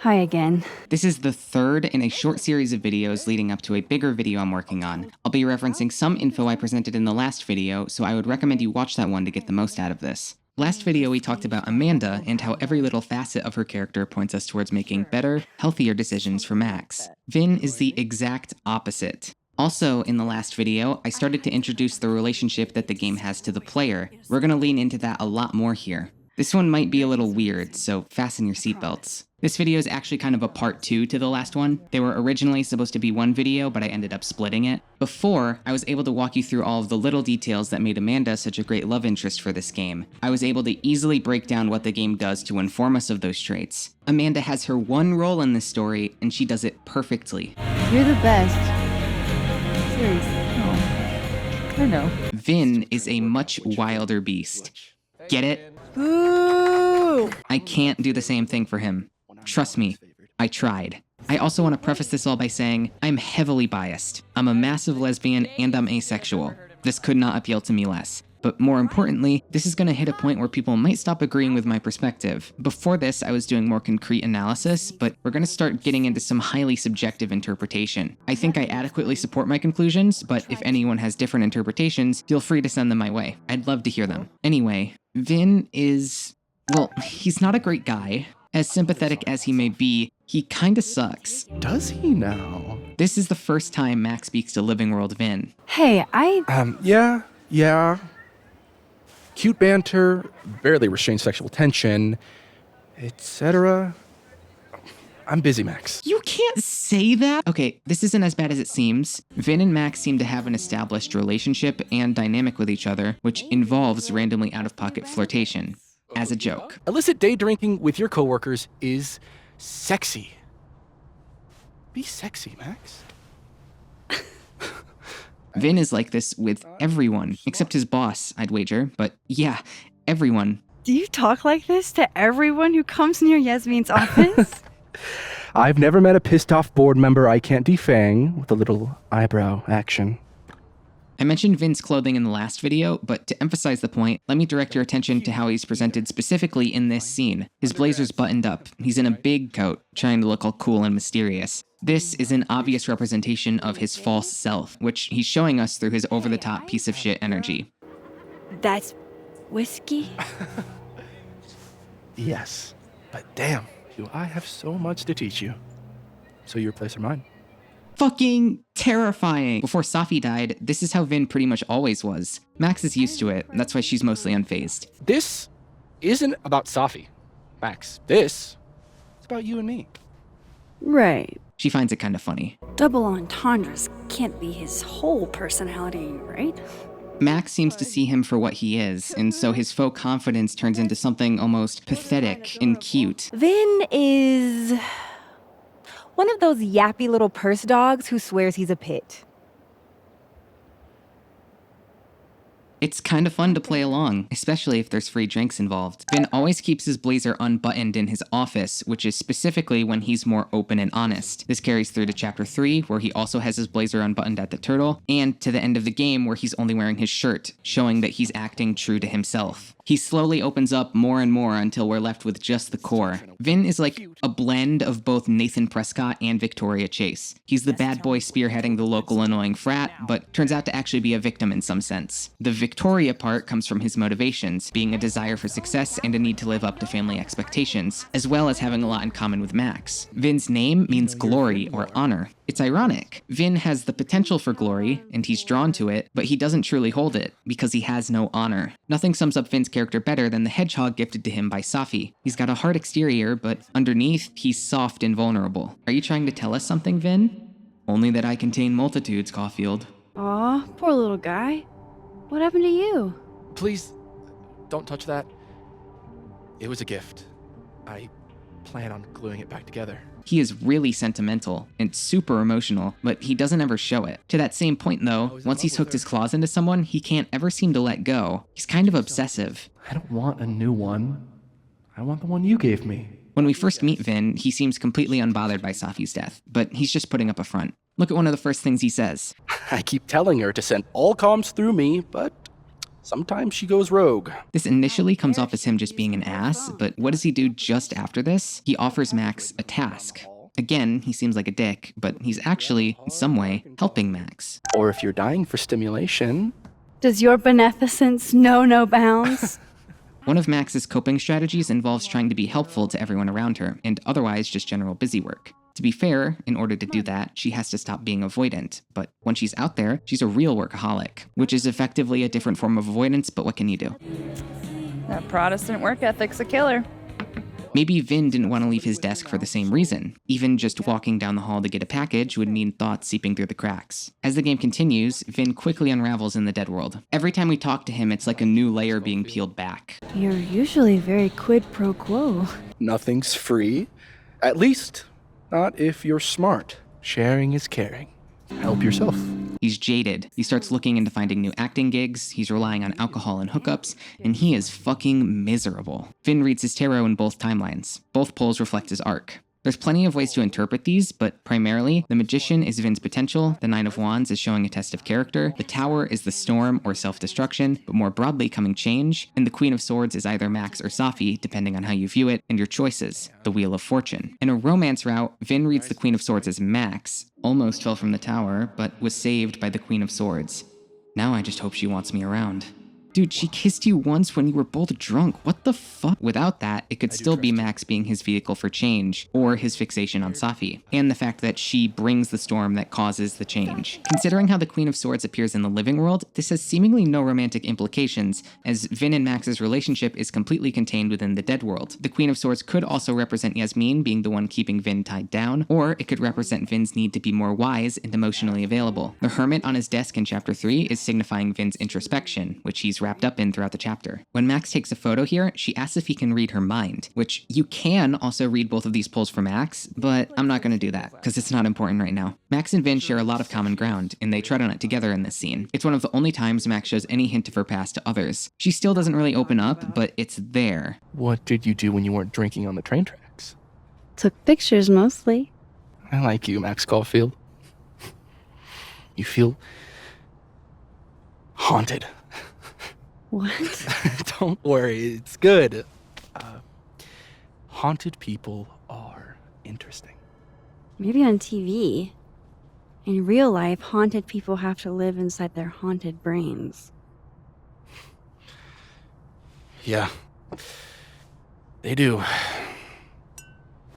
Hi again. This is the third in a short series of videos leading up to a bigger video I'm working on. I'll be referencing some info I presented in the last video, so I would recommend you watch that one to get the most out of this. Last video we talked about Amanda and how every little facet of her character points us towards making better, healthier decisions for Max. Vinh is the exact opposite. Also, in the last video, I started to introduce the relationship that the game has to the player. We're gonna lean into that a lot more here. This one might be a little weird, so fasten your seatbelts. This video is actually kind of a part 2 to the last one. They were originally supposed to be one video, but I ended up splitting it. Before, I was able to walk you through all of the little details that made Amanda such a great love interest for this game. I was able to easily break down what the game does to inform us of those traits. Amanda has her one role in this story, and she does it perfectly. You're the best. Seriously. No. I know. Vinh is a much wilder beast. Get it? Boo! I can't do the same thing for him. Trust me, I tried. I also want to preface this all by saying I'm heavily biased. I'm a massive lesbian and I'm asexual. This could not appeal to me less. But more importantly, this is going to hit a point where people might stop agreeing with my perspective. Before this, I was doing more concrete analysis, but we're going to start getting into some highly subjective interpretation. I think I adequately support my conclusions, but if anyone has different interpretations, feel free to send them my way. I'd love to hear them. Anyway, Vinh is... well, he's not a great guy. As sympathetic as he may be, he kinda sucks. Does he now? This is the first time Max speaks to Living World Vinh. Hey, Yeah. Cute banter, barely restrained sexual tension, etc. I'm busy, Max. You can't say that! Okay, this isn't as bad as it seems. Vinh and Max seem to have an established relationship and dynamic with each other, which involves randomly out-of-pocket flirtation. As a joke. Illicit day drinking with your coworkers is sexy. Be sexy, Max. Vinh is like this with everyone, except his boss, I'd wager. But yeah, everyone. Do you talk like this to everyone who comes near Yasmin's office? I've never met a pissed off board member I can't defang with a little eyebrow action. I mentioned Vinh's clothing in the last video, but to emphasize the point, let me direct your attention to how he's presented specifically in this scene. His blazer's buttoned up, he's in a big coat, trying to look all cool and mysterious. This is an obvious representation of his false self, which he's showing us through his over-the-top piece of shit energy. That's whiskey? Yes, but damn, do I have so much to teach you. So your place or mine? Fucking terrifying! Before Safi died, this is how Vinh pretty much always was. Max is used to it, and that's why she's mostly unfazed. This isn't about Safi, Max. This is about you and me. Right. She finds it kind of funny. Double entendres can't be his whole personality, right? Max seems to see him for what he is, and so his faux confidence turns into something almost pathetic and cute. Vinh is one of those yappy little purse dogs who swears he's a pit. It's kind of fun to play along, especially if there's free drinks involved. Vinh always keeps his blazer unbuttoned in his office, which is specifically when he's more open and honest. This carries through to chapter 3, where he also has his blazer unbuttoned at the turtle, and to the end of the game where he's only wearing his shirt, showing that he's acting true to himself. He slowly opens up more and more until we're left with just the core. Vinh is like a blend of both Nathan Prescott and Victoria Chase. He's the bad boy spearheading the local annoying frat, but turns out to actually be a victim in some sense. The Victoria part comes from his motivations, being a desire for success and a need to live up to family expectations, as well as having a lot in common with Max. Vinh's name means glory or honor. It's ironic. Vinh has the potential for glory, and he's drawn to it, but he doesn't truly hold it, because he has no honor. Nothing sums up Vinh's character better than the hedgehog gifted to him by Safi. He's got a hard exterior, but underneath, he's soft and vulnerable. Are you trying to tell us something, Vinh? Only that I contain multitudes, Caulfield. Aw, poor little guy. What happened to you? Please, don't touch that. It was a gift. I plan on gluing it back together. He is really sentimental and super emotional, but he doesn't ever show it. To that same point though, once he's hooked his claws into someone, he can't ever seem to let go. He's kind of obsessive. I don't want a new one. I want the one you gave me. When we first meet Vinh, he seems completely unbothered by Safi's death, but he's just putting up a front. Look at one of the first things he says. I keep telling her to send all comms through me, but sometimes she goes rogue. This initially comes off as him just being an ass, but what does he do just after this? He offers Max a task. Again, he seems like a dick, but he's actually, in some way, helping Max. Or if you're dying for stimulation. Does your beneficence know no bounds? One of Max's coping strategies involves trying to be helpful to everyone around her, and otherwise just general busy work. To be fair, in order to do that, she has to stop being avoidant, but when she's out there, she's a real workaholic, which is effectively a different form of avoidance, but what can you do? That Protestant work ethic's a killer. Maybe Vin didn't want to leave his desk for the same reason. Even just walking down the hall to get a package would mean thoughts seeping through the cracks. As the game continues, Vin quickly unravels in the dead world. Every time we talk to him, it's like a new layer being peeled back. You're usually very quid pro quo. Nothing's free. At least, not if you're smart. Sharing is caring. Help yourself. He's jaded. He starts looking into finding new acting gigs, he's relying on alcohol and hookups, and he is fucking miserable. Vin reads his tarot in both timelines. Both poles reflect his arc. There's plenty of ways to interpret these, but primarily, the Magician is Vin's potential, the Nine of Wands is showing a test of character, the Tower is the storm or self-destruction, but more broadly coming change, and the Queen of Swords is either Max or Safi, depending on how you view it, and your choices, the Wheel of Fortune. In a romance route, Vin reads the Queen of Swords as Max, almost fell from the tower, but was saved by the Queen of Swords. Now I just hope she wants me around. Dude, she kissed you once when you were both drunk. What the fuck? Without that, it could still be Max being his vehicle for change, or his fixation on Safi, and the fact that she brings the storm that causes the change. Considering how the Queen of Swords appears in the living world, this has seemingly no romantic implications, as Vin and Max's relationship is completely contained within the dead world. The Queen of Swords could also represent Yasmin being the one keeping Vin tied down, or it could represent Vin's need to be more wise and emotionally available. The Hermit on his desk in Chapter 3 is signifying Vin's introspection, which he's wrapped up in throughout the chapter. When Max takes a photo here, she asks if he can read her mind, which you can also read both of these polls for Max, but I'm not going to do that, because it's not important right now. Max and Vin share a lot of common ground, and they tread on it together in this scene. It's one of the only times Max shows any hint of her past to others. She still doesn't really open up, but it's there. What did you do when you weren't drinking on the train tracks? Took pictures mostly. I like you, Max Caulfield. You feel haunted. What? Don't worry, it's good. Haunted people are interesting. Maybe on TV. In real life, haunted people have to live inside their haunted brains. Yeah, they do.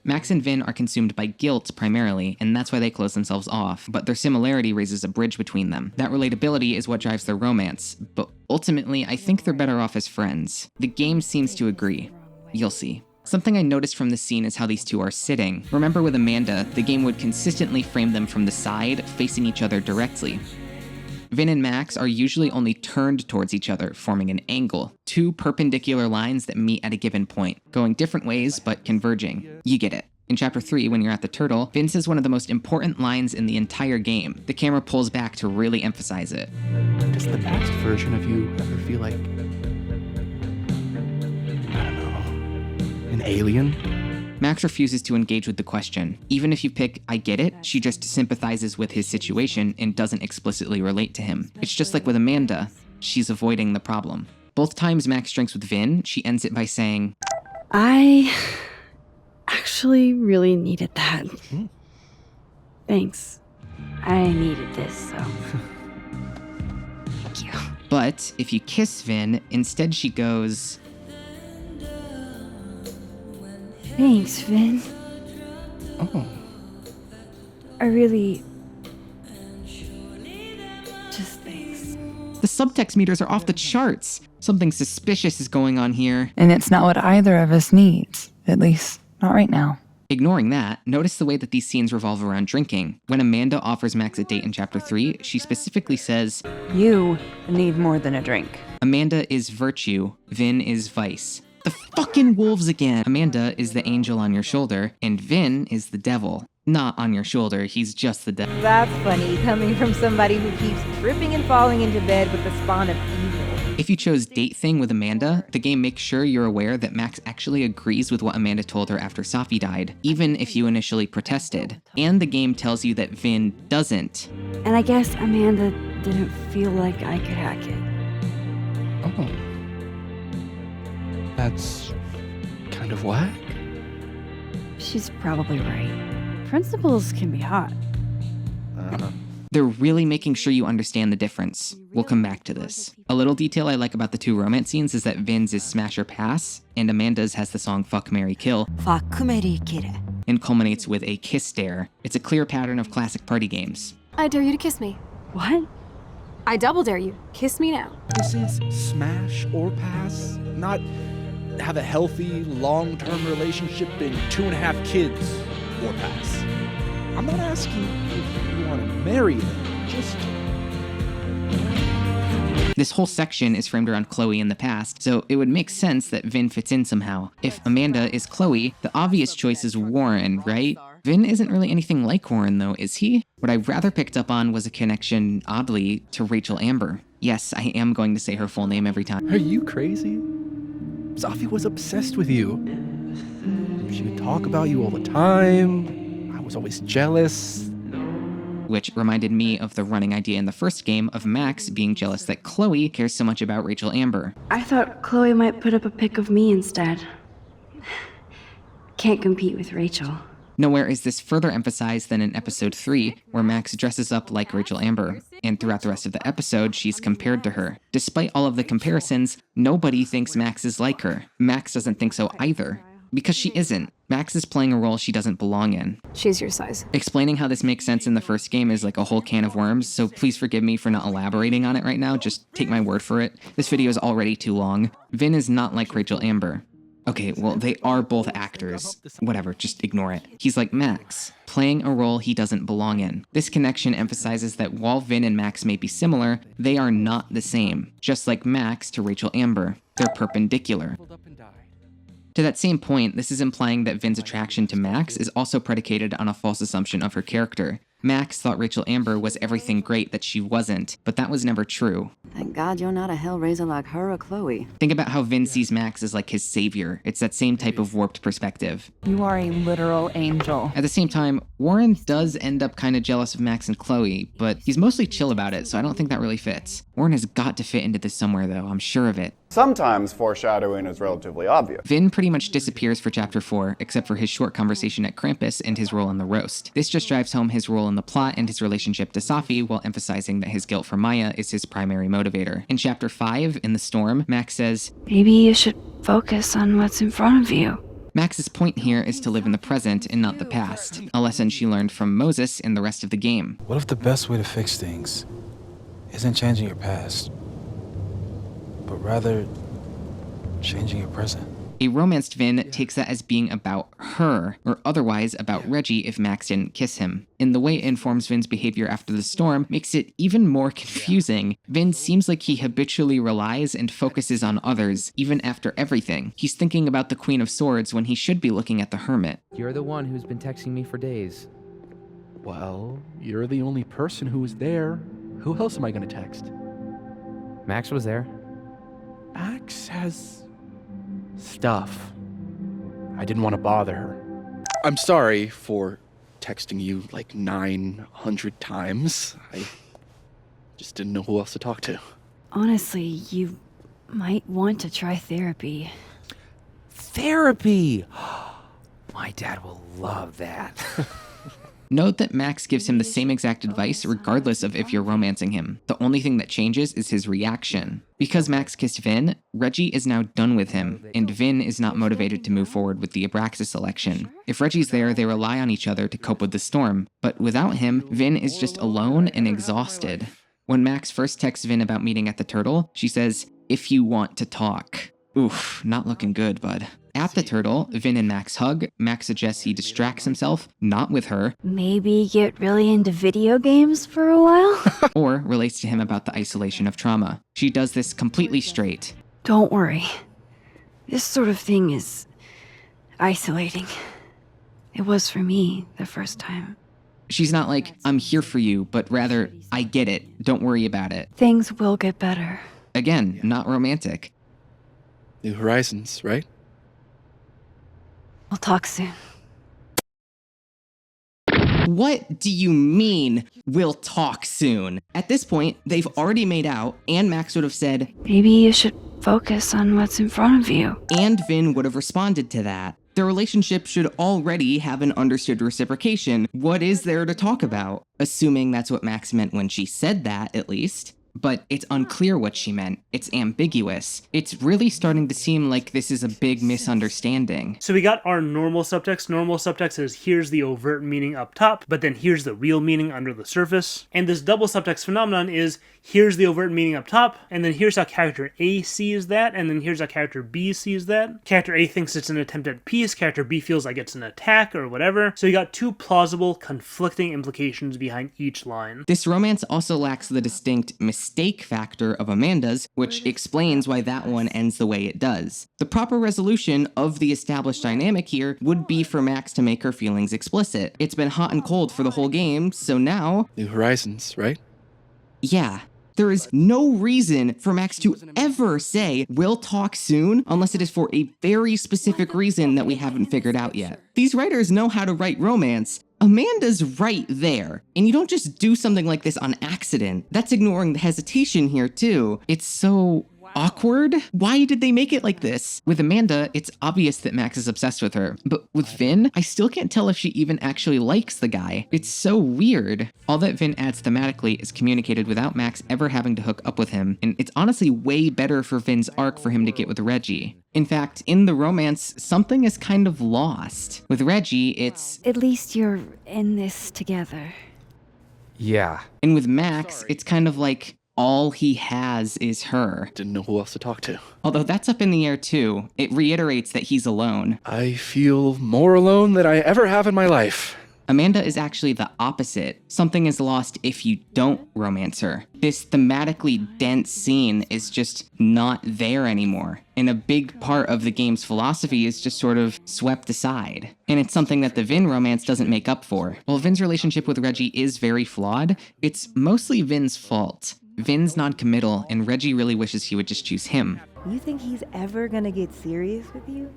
Max and Vin are consumed by guilt primarily, and that's why they close themselves off, but their similarity raises a bridge between them. That relatability is what drives their romance, but ultimately, I think they're better off as friends. The game seems to agree. You'll see. Something I noticed from this scene is how these two are sitting. Remember with Amanda, the game would consistently frame them from the side, facing each other directly. Vin and Max are usually only turned towards each other, forming an angle. Two perpendicular lines that meet at a given point, going different ways but converging. You get it. In Chapter 3, when you're at the turtle, Vin says one of the most important lines in the entire game. The camera pulls back to really emphasize it. Does the past version of you ever feel like, I don't know, an alien? Max refuses to engage with the question. Even if you pick I get it, she just sympathizes with his situation and doesn't explicitly relate to him. It's just like with Amanda, she's avoiding the problem. Both times Max drinks with Vin, she ends it by saying, I actually really needed that. Thanks. I needed this, so. Thank you. But if you kiss Vin, instead she goes, Thanks, Vin. Oh. I really... just thanks. the subtext meters are off the charts. Something suspicious is going on here. And it's not what either of us needs. At least, not right now. Ignoring that, notice the way that these scenes revolve around drinking. When Amanda offers Max a date in Chapter 3, she specifically says, You need more than a drink. Amanda is virtue, Vin is vice. The fucking wolves again! Amanda is the angel on your shoulder, and Vin is the devil. Not on your shoulder, he's just the devil. That's funny, coming from somebody who keeps tripping and falling into bed with the spawn of evil. If you chose date thing with Amanda, the game makes sure you're aware that Max actually agrees with what Amanda told her after Safi died, even if you initially protested. And the game tells you that Vin doesn't. And I guess Amanda didn't feel like I could hack it. Oh. That's kind of whack. She's probably right. Principals can be hot. They're really making sure you understand the difference. We'll come back to this. A little detail I like about the two romance scenes is that Vin's is Smash or Pass, and Amanda's has the song Fuck, Marry, Kill, and culminates with a kiss dare. It's a clear pattern of classic party games. I dare you to kiss me. What? I double dare you. Kiss me now. This is smash or pass, not have a healthy, long-term relationship and 2.5 kids or pass. I'm not asking if you want to marry them, just... This whole section is framed around Chloe in the past, so it would make sense that Vin fits in somehow. If Amanda is Chloe, the obvious choice is Warren, right? Vin isn't really anything like Warren though, is he? What I rather picked up on was a connection, oddly, to Rachel Amber. Yes, I am going to say her full name every time. Are you crazy? Safi was obsessed with you. She would talk about you all the time. I was always jealous. Which reminded me of the running idea in the first game of Max being jealous that Chloe cares so much about Rachel Amber. I thought Chloe might put up a pic of me instead. Can't compete with Rachel. Nowhere is this further emphasized than in episode 3, where Max dresses up like Rachel Amber, and throughout the rest of the episode, she's compared to her. Despite all of the comparisons, nobody thinks Max is like her. Max doesn't think so either. Because she isn't. Max is playing a role she doesn't belong in. She's your size. Explaining how this makes sense in the first game is like a whole can of worms, so please forgive me for not elaborating on it right now, just take my word for it. This video is already too long. Vin is not like Rachel Amber. Okay, well, they are both actors. Whatever, just ignore it. He's like Max, playing a role he doesn't belong in. This connection emphasizes that while Vin and Max may be similar, they are not the same. Just like Max to Rachel Amber, they're perpendicular. To that same point, this is implying that Vin's attraction to Max is also predicated on a false assumption of her character. Max thought Rachel Amber was everything great that she wasn't, but that was never true. Thank God you're not a hellraiser like her or Chloe. Think about how Vin sees Max as like his savior. It's that same type of warped perspective. You are a literal angel. At the same time, Warren does end up kind of jealous of Max and Chloe, but he's mostly chill about it, so I don't think that really fits. Warren has got to fit into this somewhere though, I'm sure of it. Sometimes foreshadowing is relatively obvious. Vin pretty much disappears for chapter 4, except for his short conversation at Krampus and his role in the roast. This just drives home his role in the plot and his relationship to Safi, while emphasizing that his guilt for Maya is his primary motivator. In chapter 5, in the storm, Max says, Maybe you should focus on what's in front of you. Max's point here is to live in the present and not the past, a lesson she learned from Moses in the rest of the game. What if the best way to fix things isn't changing your past, but rather changing your present? A romanced Vin takes that as being about her, or otherwise about Reggie if Max didn't kiss him. And the way it informs Vin's behavior after the storm makes it even more confusing. Vin seems like he habitually relies and focuses on others, even after everything. He's thinking about the Queen of Swords when he should be looking at the Hermit. You're the one who's been texting me for days. Well, you're the only person who was there. Who else am I going to text? Max was there. Max has stuff. I didn't want to bother her. I'm sorry for texting you like 900 times. I just didn't know who else to talk to. Honestly, you might want to try therapy. Therapy! My dad will love that. Note that Max gives him the same exact advice regardless of if you're romancing him. The only thing that changes is his reaction. Because Max kissed Vin, Reggie is now done with him, and Vin is not motivated to move forward with the Abraxas election. If Reggie's there, they rely on each other to cope with the storm, but without him, Vin is just alone and exhausted. When Max first texts Vin about meeting at the Turtle, she says, "If you want to talk." Oof, not looking good, bud. At the Turtle, Vin and Max hug. Max suggests he distracts himself, not with her. Maybe get really into video games for a while? Or relates to him about the isolation of trauma. She does this completely straight. Don't worry. This sort of thing is isolating. It was for me the first time. She's not like, "I'm here for you," but rather, "I get it. Don't worry about it." Things will get better. Again, not romantic. New horizons, right? We'll talk soon. What do you mean, we'll talk soon? At this point, they've already made out, and Max would have said, Maybe you should focus on what's in front of you. and Vinh would have responded to that. Their relationship should already have an understood reciprocation. What is there to talk about? Assuming that's what Max meant when she said that, at least. But it's unclear what she meant. It's ambiguous. It's really starting to seem like this is a big misunderstanding. So we got our normal subtext. Normal subtext is here's the overt meaning up top, but then here's the real meaning under the surface. And this double subtext phenomenon is here's the overt meaning up top, and then here's how character A sees that, and then here's how character B sees that. Character A thinks it's an attempt at peace, character B feels like it's an attack or whatever. So you got two plausible, conflicting implications behind each line. This romance also lacks the distinct mistake factor of Amanda's, which explains why that one ends the way it does. The proper resolution of the established dynamic here would be for Max to make her feelings explicit. It's been hot and cold for the whole game, so now... New Horizons, right? Yeah. There is no reason for Max to ever say, we'll talk soon, unless it is for a very specific reason that we haven't figured out yet. These writers know how to write romance. Amanda's right there. And you don't just do something like this on accident. That's ignoring the hesitation here, too. It's so awkward. Why did they make it like this? With Amanda, it's obvious that Max is obsessed with her. But with Vinh, I still can't tell if she even actually likes the guy. It's so weird. All that Vinh adds thematically is communicated without Max ever having to hook up with him. And it's honestly way better for Vinh's arc for him to get with Reggie. In fact, in the romance, something is kind of lost. With Reggie, it's... At least you're in this together. Yeah. And with Max, it's kind of like... all he has is her. Didn't know who else to talk to. Although that's up in the air too. It reiterates that he's alone. I feel more alone than I ever have in my life. Amanda is actually the opposite. Something is lost if you don't romance her. This thematically dense scene is just not there anymore. And a big part of the game's philosophy is just sort of swept aside. And it's something that the Vinh romance doesn't make up for. While Vinh's relationship with Reggie is very flawed, it's mostly Vinh's fault. Vinh's non-committal, and Reggie really wishes he would just choose him. You think he's ever gonna get serious with you?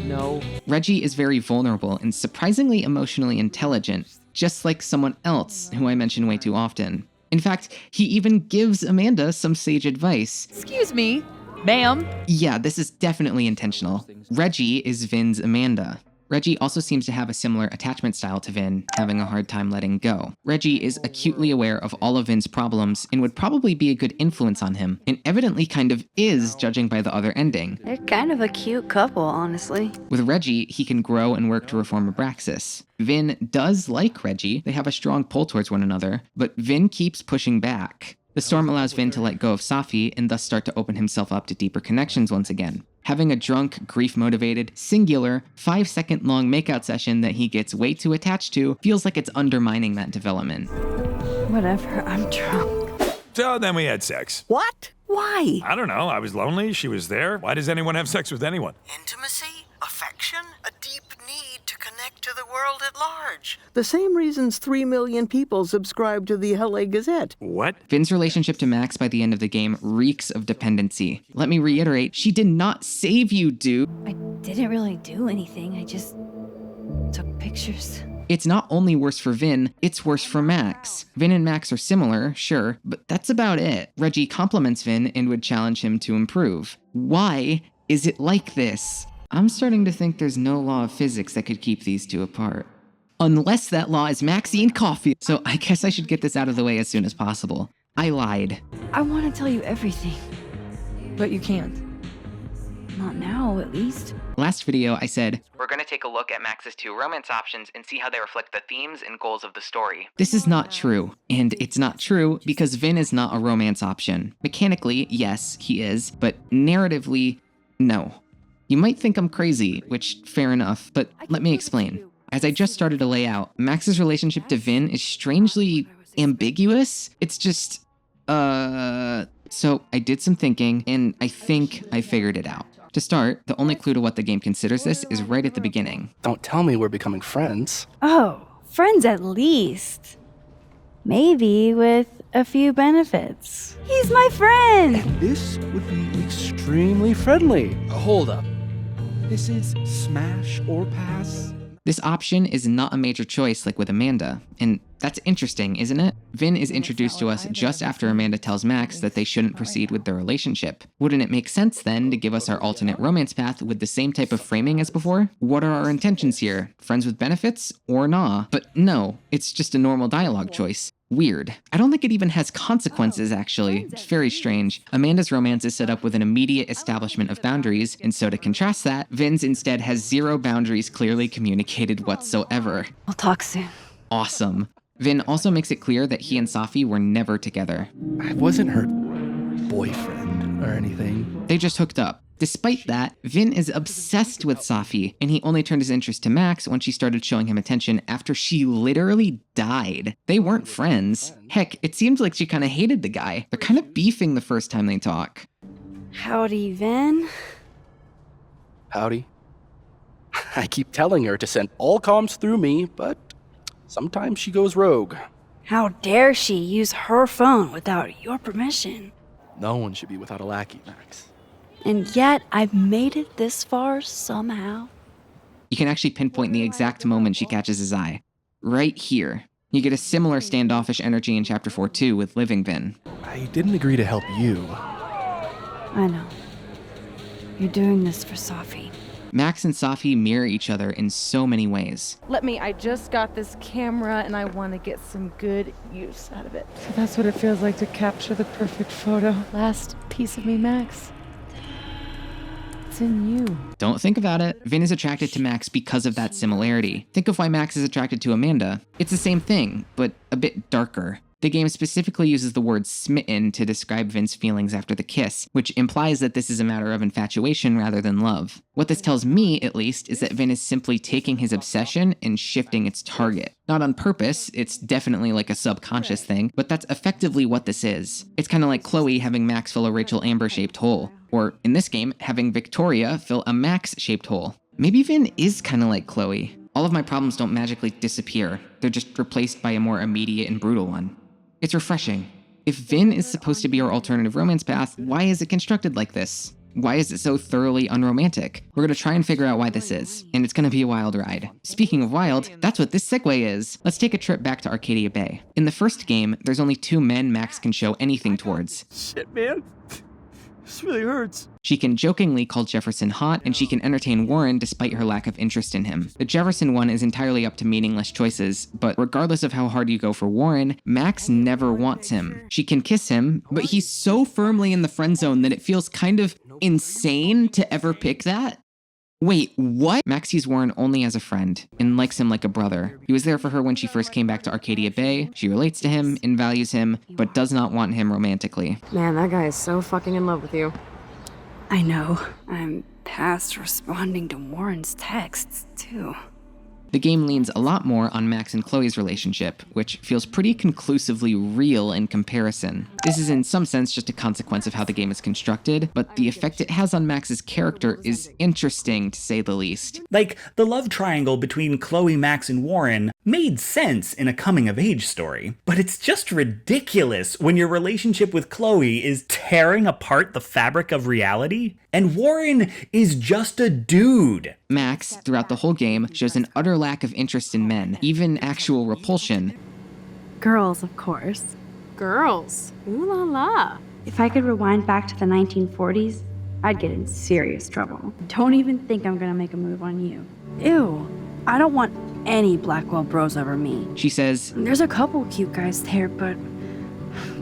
No. Reggie is very vulnerable and surprisingly emotionally intelligent, just like someone else who I mention way too often. In fact, he even gives Amanda some sage advice. Excuse me, ma'am. Yeah, this is definitely intentional. Reggie is Vinh's Amanda. Reggie also seems to have a similar attachment style to Vinh, having a hard time letting go. Reggie is acutely aware of all of Vinh's problems and would probably be a good influence on him, and evidently kind of is, judging by the other ending. They're kind of a cute couple, honestly. With Reggie, he can grow and work to reform Abraxas. Vinh does like Reggie, they have a strong pull towards one another, but Vinh keeps pushing back. The storm allows Vinh to let go of Safi and thus start to open himself up to deeper connections once again. Having a drunk, grief-motivated, singular, 5-second-long makeout session that he gets way too attached to feels like it's undermining that development. Whatever, I'm drunk. So then we had sex. What? Why? I don't know. I was lonely. She was there. Why does anyone have sex with anyone? Intimacy, affection, a deep need to connect to the world at large. The same reasons 3 million people subscribe to the LA Gazette. What? Vinh's relationship to Max by the end of the game reeks of dependency. Let me reiterate, she did not save you, dude. I didn't really do anything, I just took pictures. It's not only worse for Vinh, it's worse for Max. Vinh and Max are similar, sure, but that's about it. Reggie compliments Vinh and would challenge him to improve. Why is it like this? I'm starting to think there's no law of physics that could keep these two apart. Unless that law is Maxine Caulfield. So I guess I should get this out of the way as soon as possible. I lied. I want to tell you everything. But you can't. Not now, at least. Last video, I said, we're gonna take a look at Max's 2 romance options and see how they reflect the themes and goals of the story. This is not true. And it's not true because Vinh is not a romance option. Mechanically, yes, he is, but narratively, no. You might think I'm crazy, which, fair enough, but let me explain. As I just started to lay out, Max's relationship to Vinh is strangely ambiguous. It's just, So I did some thinking, and I think I figured it out. To start, the only clue to what the game considers this is right at the beginning. Don't tell me we're becoming friends. Oh, friends at least. Maybe with a few benefits. He's my friend! This would be extremely friendly. Hold up. This is smash or pass. This option is not a major choice like with Amanda, and that's interesting, isn't it? Vinh is introduced to us just after Amanda tells Max that they shouldn't proceed with their relationship. Wouldn't it make sense then to give us our alternate romance path with the same type of framing as before? What are our intentions here? Friends with benefits or nah? But no, it's just a normal dialogue choice. Weird. I don't think it even has consequences, actually. It's very strange. Amanda's romance is set up with an immediate establishment of boundaries, and so to contrast that, Vinh's instead has zero boundaries clearly communicated whatsoever. We'll talk soon. Awesome. Vinh also makes it clear that he and Safi were never together. I wasn't her boyfriend or anything. They just hooked up. Despite that, Vinh is obsessed with Safi, and he only turned his interest to Max when she started showing him attention after she literally died. They weren't friends. Heck, it seems like she kind of hated the guy. They're kind of beefing the first time they talk. Howdy, Vinh. Howdy. I keep telling her to send all comms through me, but sometimes she goes rogue. How dare she use her phone without your permission? No one should be without a lackey, Max. And yet, I've made it this far somehow. You can actually pinpoint the exact moment she catches his eye. Right here. You get a similar standoffish energy in Chapter 4 too with Living Vinh. I didn't agree to help you. I know. You're doing this for Safi. Max and Safi mirror each other in so many ways. I just got this camera and I want to get some good use out of it. So that's what it feels like to capture the perfect photo. Last piece of me, Max. It's in you. Don't think about it. Vinh is attracted to Max because of that similarity. Think of why Max is attracted to Amanda. It's the same thing, but a bit darker. The game specifically uses the word smitten to describe Vinh's feelings after the kiss, which implies that this is a matter of infatuation rather than love. What this tells me, at least, is that Vinh is simply taking his obsession and shifting its target. Not on purpose, it's definitely like a subconscious thing, but that's effectively what this is. It's kind of like Chloe having Max fill a Rachel Amber-shaped hole, or in this game, having Victoria fill a Max-shaped hole. Maybe Vinh is kind of like Chloe. All of my problems don't magically disappear. They're just replaced by a more immediate and brutal one. It's refreshing. If Vinh is supposed to be our alternative romance path, why is it constructed like this? Why is it so thoroughly unromantic? We're gonna try and figure out why this is, and it's gonna be a wild ride. Speaking of wild, that's what this segue is. Let's take a trip back to Arcadia Bay. In the first game, there's only 2 men Max can show anything towards. Shit, man. This really hurts. She can jokingly call Jefferson hot, and she can entertain Warren despite her lack of interest in him. The Jefferson one is entirely up to meaningless choices, but regardless of how hard you go for Warren, Max never wants him. She can kiss him, but he's so firmly in the friend zone that it feels kind of insane to ever pick that. Wait, what? Max sees Warren only as a friend, and likes him like a brother. He was there for her when she first came back to Arcadia Bay. She relates to him and values him, but does not want him romantically. Man, that guy is so fucking in love with you. I know. I'm past responding to Warren's texts, too. The game leans a lot more on Max and Chloe's relationship, which feels pretty conclusively real in comparison. This is in some sense just a consequence of how the game is constructed, but the effect it has on Max's character is interesting to say the least. Like, the love triangle between Chloe, Max, and Warren made sense in a coming-of-age story, but it's just ridiculous when your relationship with Chloe is tearing apart the fabric of reality, and Warren is just a dude. Max, throughout the whole game, shows an utter lack of interest in men, even actual repulsion. Girls, of course. Girls? Ooh la la. If I could rewind back to the 1940s, I'd get in serious trouble. Don't even think I'm gonna make a move on you. Ew. I don't want any Blackwell bros over me. She says, There's a couple cute guys there, but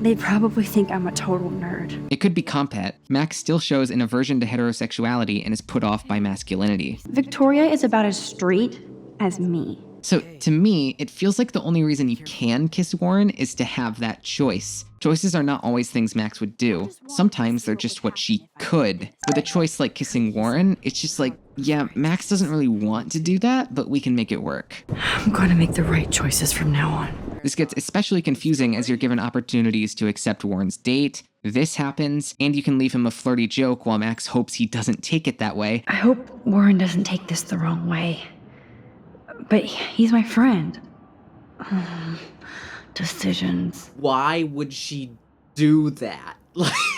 they'd probably think I'm a total nerd. It could be compat. Max still shows an aversion to heterosexuality and is put off by masculinity. Victoria is about as straight as me. So, to me, it feels like the only reason you can kiss Warren is to have that choice. Choices are not always things Max would do. Sometimes they're just what she could. With a choice like kissing Warren, it's just like, yeah, Max doesn't really want to do that, but we can make it work. I'm gonna make the right choices from now on. This gets especially confusing as you're given opportunities to accept Warren's date. This happens, and you can leave him a flirty joke while Max hopes he doesn't take it that way. I hope Warren doesn't take this the wrong way. But he's my friend. Decisions. Why would she do that?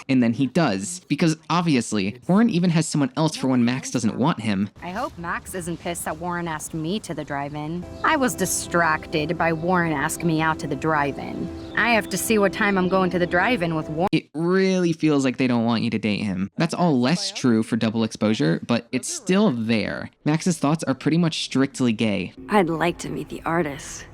And then he does, because obviously, Warren even has someone else for when Max doesn't want him. I hope Max isn't pissed that Warren asked me to the drive-in. I was distracted by Warren asking me out to the drive-in. I have to see what time I'm going to the drive-in with Warren. It really feels like they don't want you to date him. That's all less true for double exposure, but it's still there. Max's thoughts are pretty much strictly gay. I'd like to meet the artist.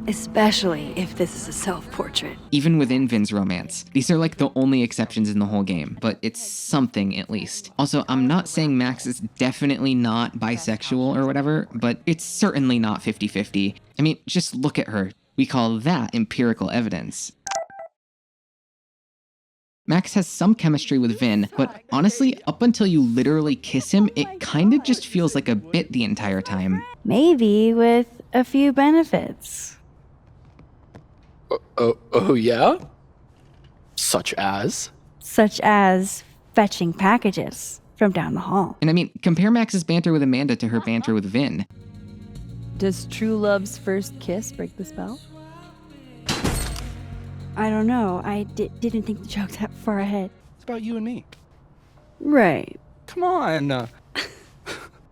Especially if this is a self-portrait. Even within Vin's romance. These are like the only exceptions in the whole game, but it's something at least. Also, I'm not saying Max is definitely not bisexual or whatever, but it's certainly not 50-50. I mean, just look at her. We call that empirical evidence. Max has some chemistry with Vin, but honestly, up until you literally kiss him, it kinda just feels like a bit the entire time. Maybe with a few benefits. Oh yeah? Such as? Such as fetching packages from down the hall. And I mean, compare Max's banter with Amanda to her banter with Vin. Does true love's first kiss break the spell? I don't know. I didn't think the joke that far ahead. It's about you and me. Right. Come on.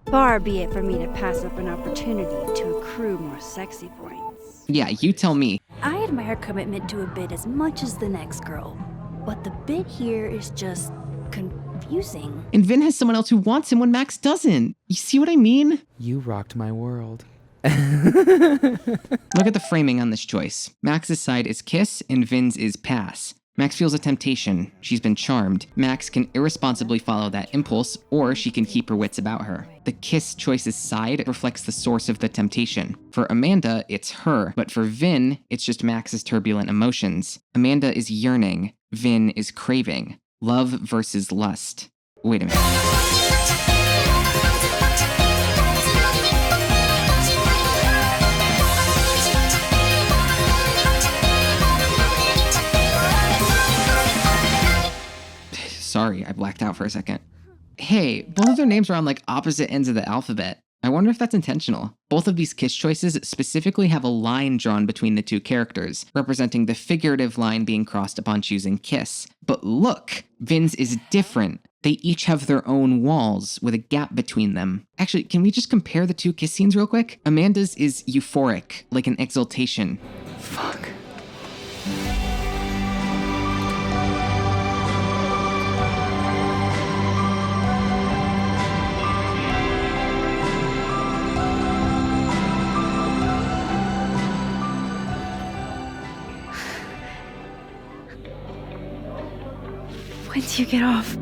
Far be it for me to pass up an opportunity to accrue more sexy points. Yeah, you tell me. I admire commitment to a bit as much as the next girl, but the bit here is just confusing. And Vin has someone else who wants him when Max doesn't. You see what I mean? You rocked my world. Look at the framing on this choice. Max's side is kiss and Vin's is pass. Max feels a temptation. She's been charmed. Max can irresponsibly follow that impulse, or she can keep her wits about her. The kiss choice's side reflects the source of the temptation. For Amanda, it's her, but for Vin, it's just Max's turbulent emotions. Amanda is yearning. Vin is craving. Love versus lust. Wait a minute. Sorry, I blacked out for a second. Hey, both of their names are on like opposite ends of the alphabet. I wonder if that's intentional. Both of these kiss choices specifically have a line drawn between the two characters, representing the figurative line being crossed upon choosing kiss. But look, Vin's is different. They each have their own walls with a gap between them. Actually, can we just compare the two kiss scenes real quick? Amanda's is euphoric, like an exultation. Fuck. Once you get off.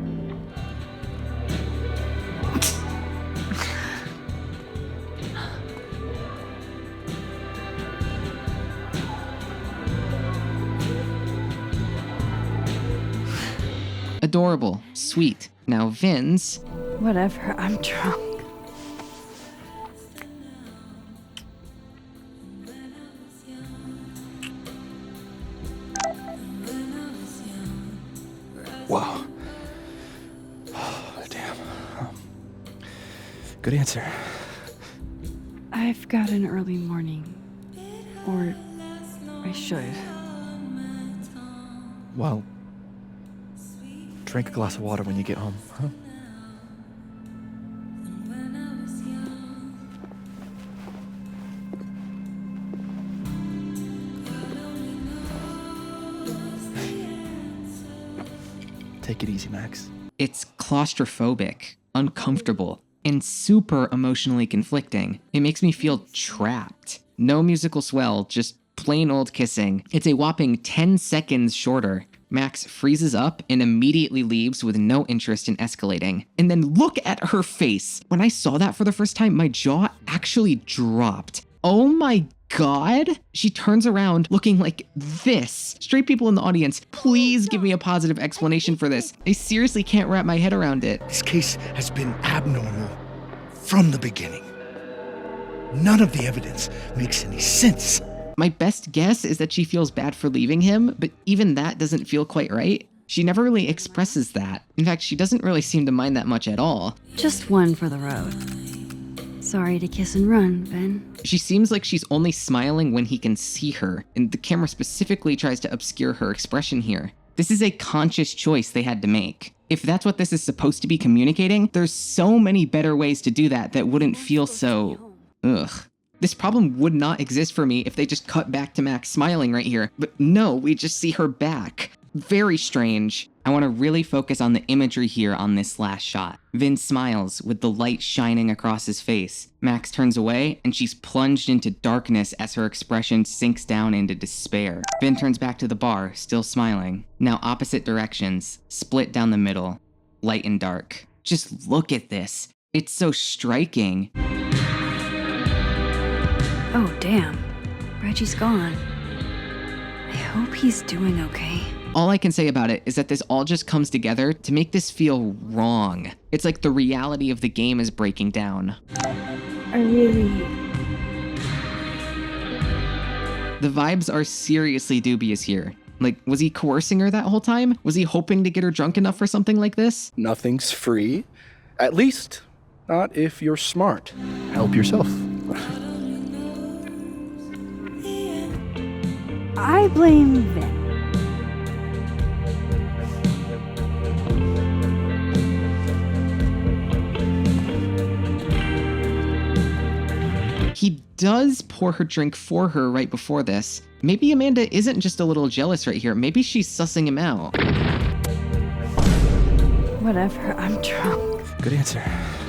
Adorable, sweet. Now Vin's. Whatever, I'm drunk. Whoa. Oh, damn. Good answer. I've got an early morning. Or I should. Well, drink a glass of water when you get home, huh? Take it easy, Max. It's claustrophobic, uncomfortable, and super emotionally conflicting. It makes me feel trapped. No musical swell, just plain old kissing. It's a whopping 10 seconds shorter. Max freezes up and immediately leaves with no interest in escalating. And then look at her face. When I saw that for the first time, my jaw actually dropped. Oh my God. She turns around looking like this. Straight people in the audience, please give me a positive explanation for this. I seriously can't wrap my head around it. This case has been abnormal from the beginning. None of the evidence makes any sense. My best guess is that she feels bad for leaving him, but even that doesn't feel quite right. She never really expresses that. In fact, she doesn't really seem to mind that much at all. Just one for the road. Sorry to kiss and run, Ben. She seems like she's only smiling when he can see her, and the camera specifically tries to obscure her expression here. This is a conscious choice they had to make. If that's what this is supposed to be communicating, there's so many better ways to do that wouldn't feel so... ugh. This problem would not exist for me if they just cut back to Max smiling right here, but no, we just see her back. Very strange. I want to really focus on the imagery here on this last shot. Vin smiles with the light shining across his face. Max turns away and she's plunged into darkness as her expression sinks down into despair. Vin turns back to the bar, still smiling. Now opposite directions, split down the middle, light and dark. Just look at this. It's so striking. Oh, damn. Reggie's gone. I hope he's doing okay. All I can say about it is that this all just comes together to make this feel wrong. It's like the reality of the game is breaking down. I really... The vibes are seriously dubious here. Like, was he coercing her that whole time? Was he hoping to get her drunk enough for something like this? Nothing's free. At least, not if you're smart. Help yourself. I blame Vin. He does pour her drink for her right before this. Maybe Amanda isn't just a little jealous right here. Maybe she's sussing him out. Whatever, I'm drunk. Good answer.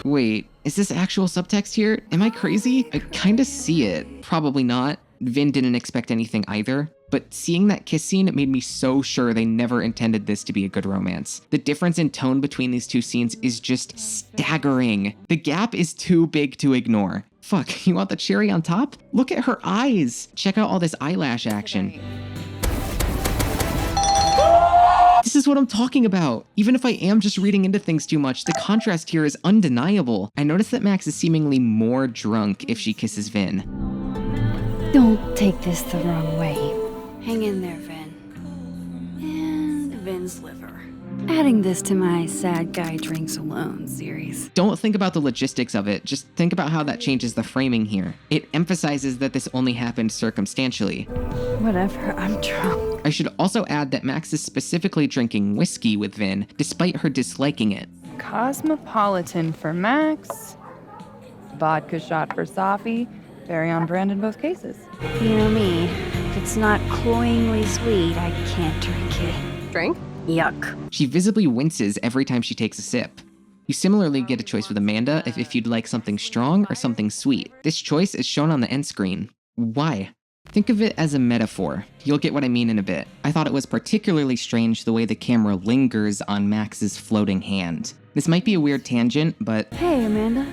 Wait, is this actual subtext here? Am I crazy? I kinda see it. Probably not. Vin didn't expect anything either. But seeing that kiss scene made me so sure they never intended this to be a good romance. The difference in tone between these two scenes is just staggering. The gap is too big to ignore. Fuck, you want the cherry on top? Look at her eyes. Check out all this eyelash action. This is what I'm talking about. Even if I am just reading into things too much, the contrast here is undeniable. I noticed that Max is seemingly more drunk if she kisses Vin. Don't take this the wrong way. Hang in there, Vin. And Vin's liver. Adding this to my sad guy drinks alone series. Don't think about the logistics of it, just think about how that changes the framing here. It emphasizes that this only happened circumstantially. Whatever, I'm drunk. I should also add that Max is specifically drinking whiskey with Vin, despite her disliking it. Cosmopolitan for Max. Vodka shot for Safi. Very on brand in both cases. You know me. If it's not cloyingly sweet, I can't drink it. Drink? Yuck. She visibly winces every time she takes a sip. You similarly get a choice with Amanda if you'd like something strong or something sweet. This choice is shown on the end screen. Why? Think of it as a metaphor. You'll get what I mean in a bit. I thought it was particularly strange the way the camera lingers on Max's floating hand. This might be a weird tangent, but... Hey, Amanda.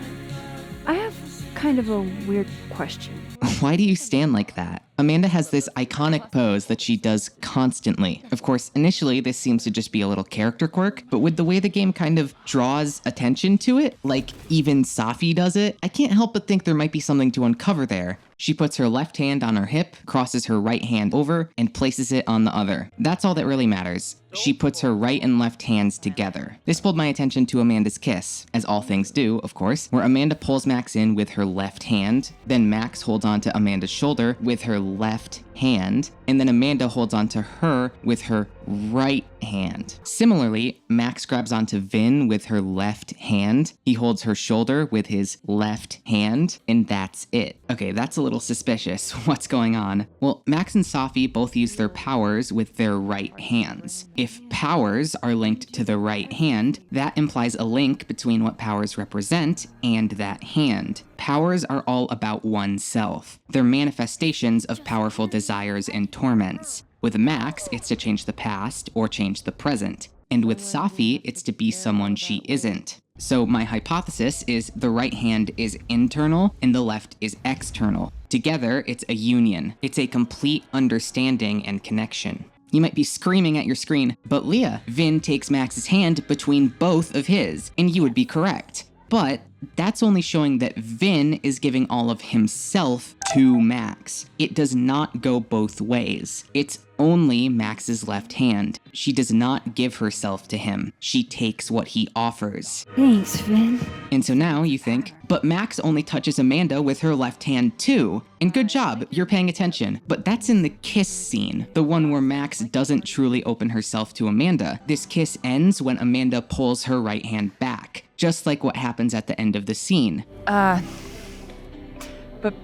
I have kind of a weird question. Why do you stand like that? Amanda has this iconic pose that she does constantly. Of course, initially this seems to just be a little character quirk, but with the way the game kind of draws attention to it, like even Safi does it, I can't help but think there might be something to uncover there. She puts her left hand on her hip, crosses her right hand over, and places it on the other. That's all that really matters. She puts her right and left hands together. This pulled my attention to Amanda's kiss, as all things do, of course, where Amanda pulls Max in with her left hand, then Max holds onto Amanda's shoulder with her left hand, and then Amanda holds onto her with her right hand. Similarly, Max grabs onto Vin with her left hand, he holds her shoulder with his left hand, and that's it. Okay, that's a little suspicious. What's going on? Well, Max and Safi both use their powers with their right hands. If powers are linked to the right hand, that implies a link between what powers represent and that hand. Powers are all about oneself. They're manifestations of powerful desires and torments. With Max, it's to change the past or change the present. And with Safi, it's to be someone she isn't. So my hypothesis is the right hand is internal and the left is external. Together, it's a union. It's a complete understanding and connection. You might be screaming at your screen, but Leah, Vin takes Max's hand between both of his, and you would be correct. But that's only showing that Vinh is giving all of himself to Max. It does not go both ways. It's only Max's left hand. She does not give herself to him. She takes what he offers. Thanks, Vinh. And so now you think, but Max only touches Amanda with her left hand too. And good job, you're paying attention. But that's in the kiss scene, the one where Max doesn't truly open herself to Amanda. This kiss ends when Amanda pulls her right hand back, just like what happens at the end of the scene. But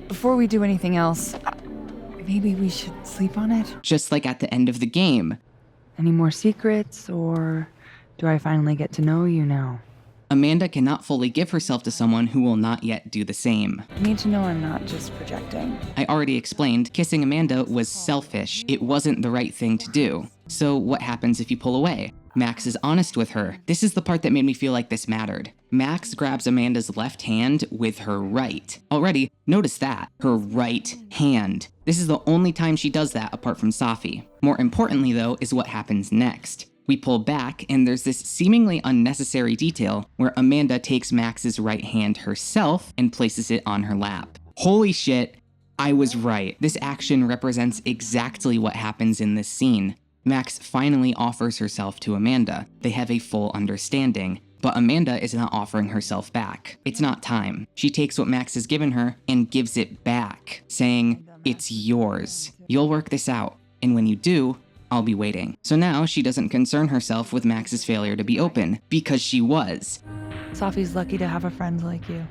before we do anything else, maybe we should sleep on it? Just like at the end of the game. Any more secrets, or do I finally get to know you now? Amanda cannot fully give herself to someone who will not yet do the same. I need to know I'm not just projecting. I already explained, kissing Amanda was selfish. It wasn't the right thing to do. So what happens if you pull away? Max is honest with her. This is the part that made me feel like this mattered. Max grabs Amanda's left hand with her right. Already, notice that. Her right hand. This is the only time she does that apart from Safi. More importantly though, is what happens next. We pull back, and there's this seemingly unnecessary detail where Amanda takes Max's right hand herself and places it on her lap. Holy shit, I was right. This action represents exactly what happens in this scene. Max finally offers herself to Amanda. They have a full understanding, but Amanda is not offering herself back. It's not time. She takes what Max has given her and gives it back, saying, "It's yours. You'll work this out, and when you do, I'll be waiting." So now she doesn't concern herself with Max's failure to be open, because she was. Safi's lucky to have a friend like you.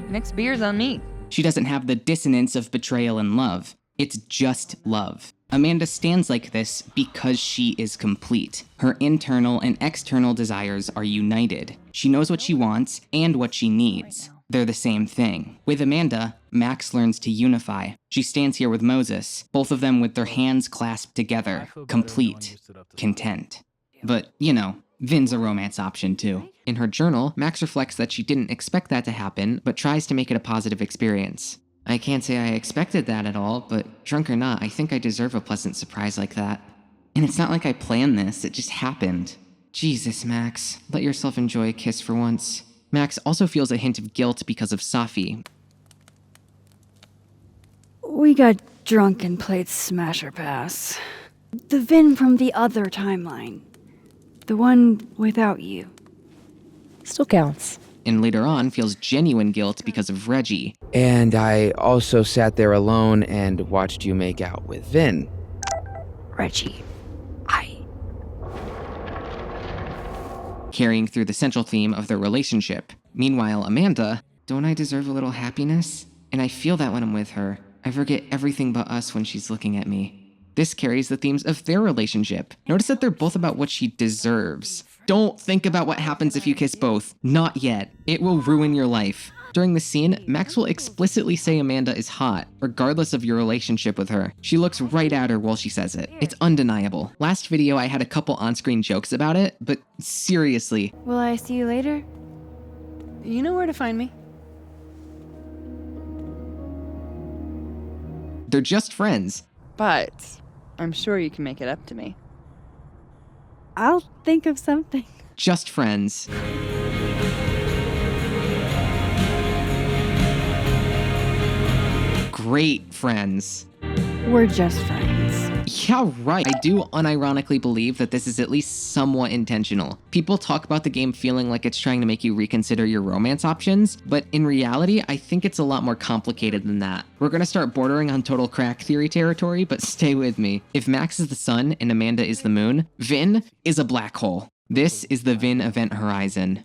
Next beer's on me. She doesn't have the dissonance of betrayal and love. It's just love. Amanda stands like this because she is complete. Her internal and external desires are united. She knows what she wants and what she needs. They're the same thing. With Amanda, Max learns to unify. She stands here with Moses, both of them with their hands clasped together, complete, content. But, you know, Vinh's a romance option too. In her journal, Max reflects that she didn't expect that to happen, but tries to make it a positive experience. I can't say I expected that at all, but drunk or not, I think I deserve a pleasant surprise like that. And it's not like I planned this, it just happened. Jesus, Max, let yourself enjoy a kiss for once. Max also feels a hint of guilt because of Safi. We got drunk and played Smasher Pass. The Vinh from the other timeline. The one without you. Still counts. And later on feels genuine guilt because of Reggie. And I also sat there alone and watched you make out with Vinh. Reggie. Carrying through the central theme of their relationship. Meanwhile, Amanda, don't I deserve a little happiness? And I feel that when I'm with her. I forget everything but us when she's looking at me. This carries the themes of their relationship. Notice that they're both about what she deserves. Don't think about what happens if you kiss both. Not yet. It will ruin your life. During the scene, Max will explicitly say Amanda is hot, regardless of your relationship with her. She looks right at her while she says it. It's undeniable. Last video I had a couple on-screen jokes about it, but seriously. Will I see you later? You know where to find me. They're just friends. But I'm sure you can make it up to me. I'll think of something. Just friends. Great friends. We're just friends. Yeah, right. I do unironically believe that this is at least somewhat intentional. People talk about the game feeling like it's trying to make you reconsider your romance options, but in reality, I think it's a lot more complicated than that. We're gonna start bordering on total crack theory territory, but stay with me. If Max is the sun and Amanda is the moon, Vinh is a black hole. This is the Vinh event horizon.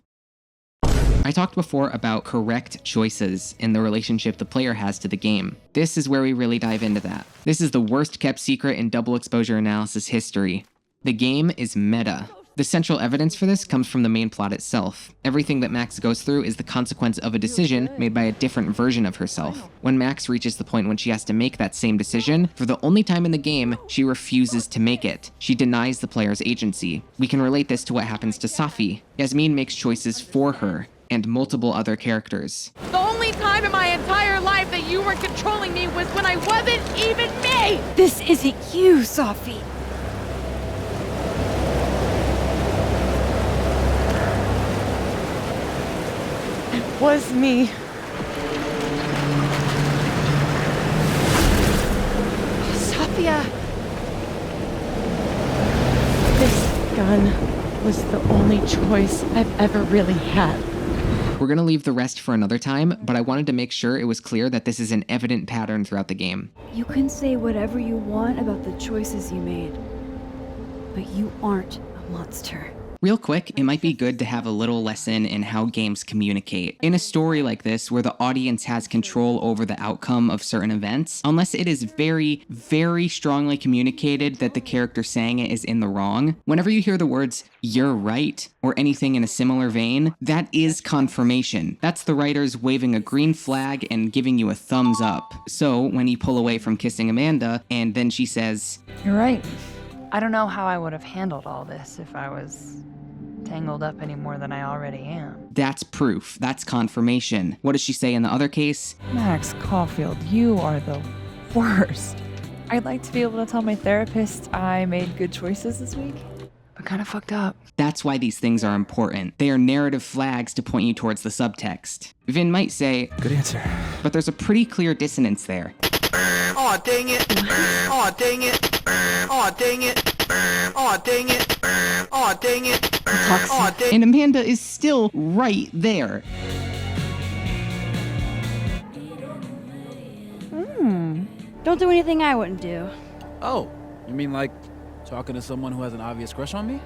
I talked before about correct choices in the relationship the player has to the game. This is where we really dive into that. This is the worst kept secret in double exposure analysis history. The game is meta. The central evidence for this comes from the main plot itself. Everything that Max goes through is the consequence of a decision made by a different version of herself. When Max reaches the point when she has to make that same decision, for the only time in the game, she refuses to make it. She denies the player's agency. We can relate this to what happens to Safi. Yasmin makes choices for her, and multiple other characters. The only time in my entire life that you weren't controlling me was when I wasn't even me! This isn't you, Safi. was me. Sophia! This gun was the only choice I've ever really had. We're gonna leave the rest for another time, but I wanted to make sure it was clear that this is an evident pattern throughout the game. You can say whatever you want about the choices you made, but you aren't a monster. Real quick, it might be good to have a little lesson in how games communicate. In a story like this, where the audience has control over the outcome of certain events, unless it is very, very strongly communicated that the character saying it is in the wrong, whenever you hear the words, "you're right," or anything in a similar vein, that is confirmation. That's the writers waving a green flag and giving you a thumbs up. So when you pull away from kissing Amanda, and then she says, "You're right. I don't know how I would have handled all this if I was tangled up any more than I already am." that's proof. That's confirmation. What does she say in the other case? Max Caulfield, you are the worst. I'd like to be able to tell my therapist I made good choices this week, but kind of fucked up. That's why these things are important. They are narrative flags to point you towards the subtext. Vin might say, "Good answer," but there's a pretty clear dissonance there. Aw, dang it. Aw, dang it. Aw, dang it. Aw, dang it. Aw, dang it. Aw, dang. And Amanda is still right there. Don't do anything I wouldn't do. Oh, you mean like talking to someone who has an obvious crush on me?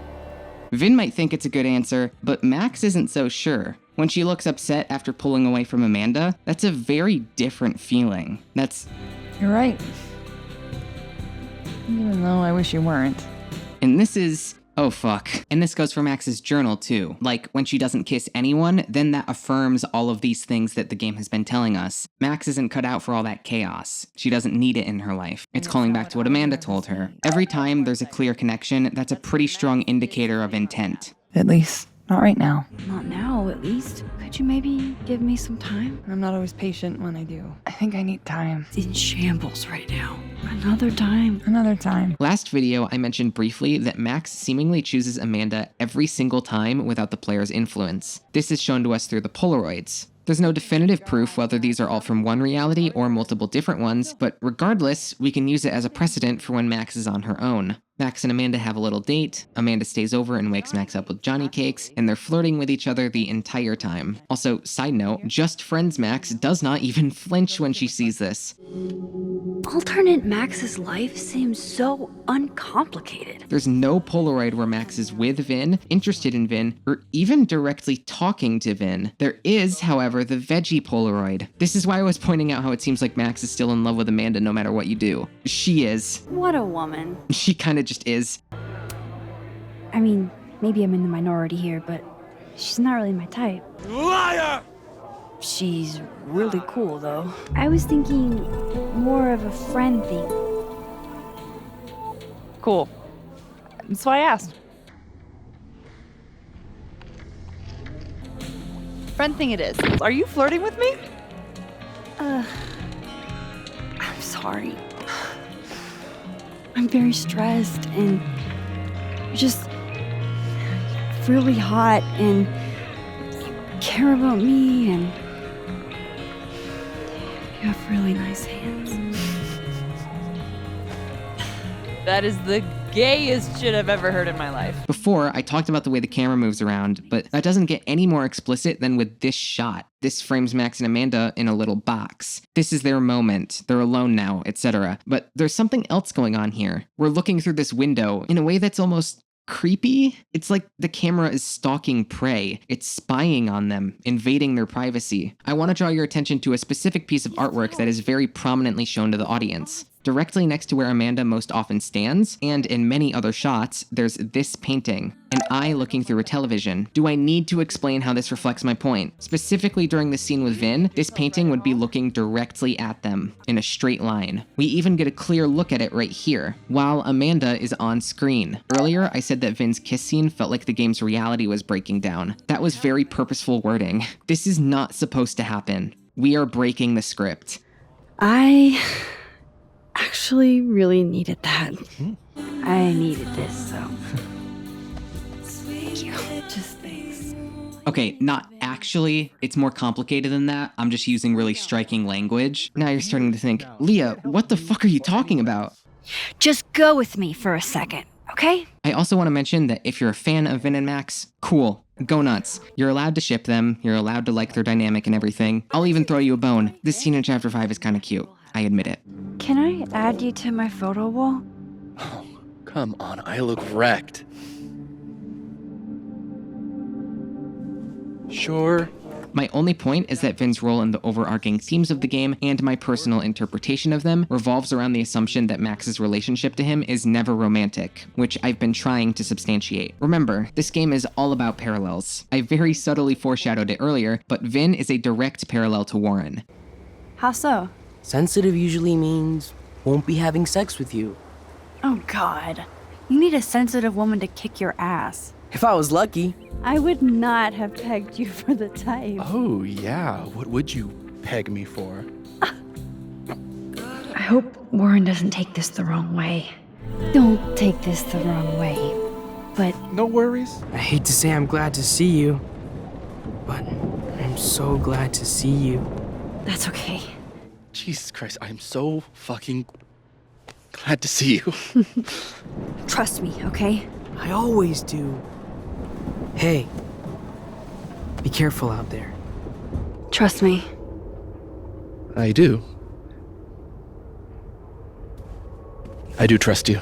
Vin might think it's a good answer, but Max isn't so sure. When she looks upset after pulling away from Amanda, that's a very different feeling. You're right. Even though I wish you weren't. And this is... oh fuck. And this goes for Max's journal too. Like, when she doesn't kiss anyone, then that affirms all of these things that the game has been telling us. Max isn't cut out for all that chaos. She doesn't need it in her life. It's calling back to what Amanda told her. Every time there's a clear connection, that's a pretty strong indicator of intent. At least, not right now. Not now, at least. Could you maybe give me some time? I'm not always patient when I do. I think I need time. It's in shambles right now. Another time. Another time. Last video, I mentioned briefly that Max seemingly chooses Amanda every single time without the player's influence. This is shown to us through the Polaroids. There's no definitive proof whether these are all from one reality or multiple different ones, but regardless, we can use it as a precedent for when Max is on her own. Max and Amanda have a little date, Amanda stays over and wakes Max up with Johnny cakes, and they're flirting with each other the entire time. Also, side note, Just Friends Max does not even flinch when she sees this. Alternate Max's life seems so uncomplicated. There's no Polaroid where Max is with Vin, interested in Vin, or even directly talking to Vin. There is, however, the veggie Polaroid. This is why I was pointing out how it seems like Max is still in love with Amanda no matter what you do. She is. What a woman. She kinda just is. I mean, maybe I'm in the minority here, but she's not really my type. Liar! She's really cool, though. I was thinking more of a friend thing. Cool. That's why I asked. Friend thing it is. Are you flirting with me? I'm sorry. I'm very stressed and just really hot, and you care about me, and you have really nice hands. That is the gayest shit I've ever heard in my life. Before, I talked about the way the camera moves around, but that doesn't get any more explicit than with this shot. This frames Max and Amanda in a little box. This is their moment. They're alone now, etc. But there's something else going on here. We're looking through this window in a way that's almost creepy. It's like the camera is stalking prey. It's spying on them, invading their privacy. I want to draw your attention to a specific piece of artwork that is very prominently shown to the audience. Directly next to where Amanda most often stands, and in many other shots, there's this painting. An eye looking through a television. Do I need to explain how this reflects my point? Specifically during the scene with Vin, this painting would be looking directly at them, in a straight line. We even get a clear look at it right here, while Amanda is on screen. Earlier, I said that Vin's kiss scene felt like the game's reality was breaking down. That was very purposeful wording. This is not supposed to happen. We are breaking the script. I actually really needed that. I needed this, so thank you. Just thanks. Okay, not Actually, it's more complicated than that. I'm just using really striking language. Now you're starting to think, Leah, what the fuck are you talking about? Just go with me for a second, okay? I also want to mention that if you're a fan of Vin and Max, cool. Go nuts. You're allowed to ship them. You're allowed to like their dynamic and everything. I'll even throw you a bone. This scene in Chapter 5 is kind of cute. I admit it. Can I add you to my photo wall? Oh, come on, I look wrecked. Sure. My only point is that Vin's role in the overarching themes of the game and my personal interpretation of them revolves around the assumption that Max's relationship to him is never romantic, which I've been trying to substantiate. Remember, this game is all about parallels. I very subtly foreshadowed it earlier, but Vin is a direct parallel to Warren. How so? Sensitive usually means won't be having sex with you. Oh God. You need a sensitive woman to kick your ass. If I was lucky. I would not have pegged you for the type. Oh, yeah. What would you peg me for? I hope Warren doesn't take this the wrong way. Don't take this the wrong way, but... No worries. I hate to say I'm glad to see you, but I'm so glad to see you. That's okay. Jesus Christ, I'm so fucking glad to see you. Trust me, okay? I always do. Hey, be careful out there. Trust me. I do. I do trust you.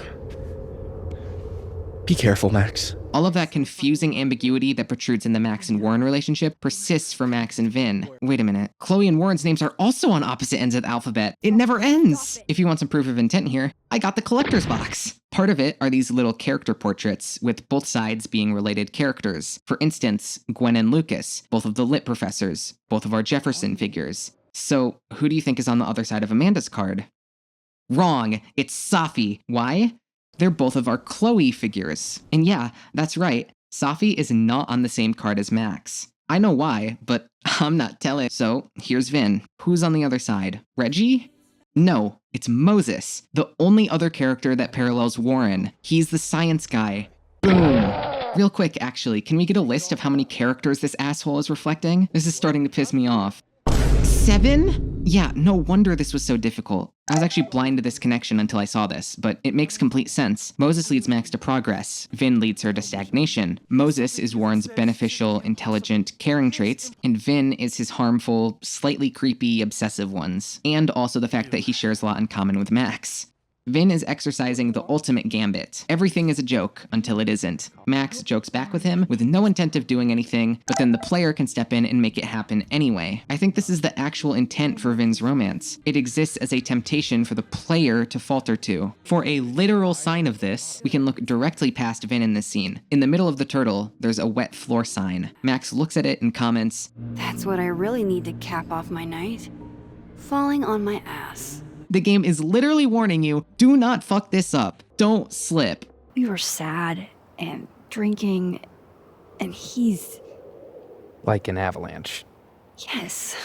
Be careful, Max. All of that confusing ambiguity that protrudes in the Max and Warren relationship persists for Max and Vin. Wait a minute. Chloe and Warren's names are also on opposite ends of the alphabet. It never ends. If you want some proof of intent here, I got the collector's box. Part of it are these little character portraits, with both sides being related characters. For instance, Gwen and Lucas, both of the lit professors, both of our Jefferson figures. So, who do you think is on the other side of Amanda's card? Wrong. It's Safi. Why? They're both of our Chloe figures. And yeah, that's right. Safi is not on the same card as Max. I know why, but I'm not telling. So here's Vin. Who's on the other side? Reggie? No, it's Moses, the only other character that parallels Warren. He's the science guy. Boom. Real quick, actually, can we get a list of how many characters this asshole is reflecting? This is starting to piss me off. 7? Yeah, no wonder this was so difficult. I was actually blind to this connection until I saw this, but it makes complete sense. Moses leads Max to progress. Vin leads her to stagnation. Moses is Warren's beneficial, intelligent, caring traits, and Vin is his harmful, slightly creepy, obsessive ones. And also the fact that he shares a lot in common with Max. Vin is exercising the ultimate gambit. Everything is a joke until it isn't. Max jokes back with him with no intent of doing anything, but then the player can step in and make it happen anyway. I think this is the actual intent for Vin's romance. It exists as a temptation for the player to falter to. For a literal sign of this, we can look directly past Vin in this scene. In the middle of the turtle, there's a wet floor sign. Max looks at it and comments, That's what I really need to cap off my night. Falling on my ass. The game is literally warning you, do not fuck this up. Don't slip. We were sad and drinking, and he's... Like an avalanche. Yes.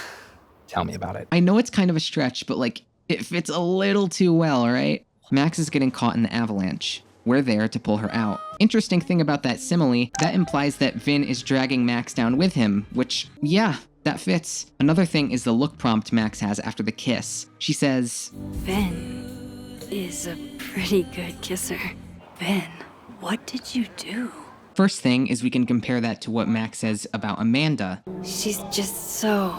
Tell me about it. I know it's kind of a stretch, but like, it fits a little too well, right? Max is getting caught in the avalanche. We're there to pull her out. Interesting thing about that simile, that implies that Vin is dragging Max down with him, which, yeah, that fits. Another thing is the look prompt Max has after the kiss. She says, Vin is a pretty good kisser. Vin, what did you do? First thing is we can compare that to what Max says about Amanda. She's just so...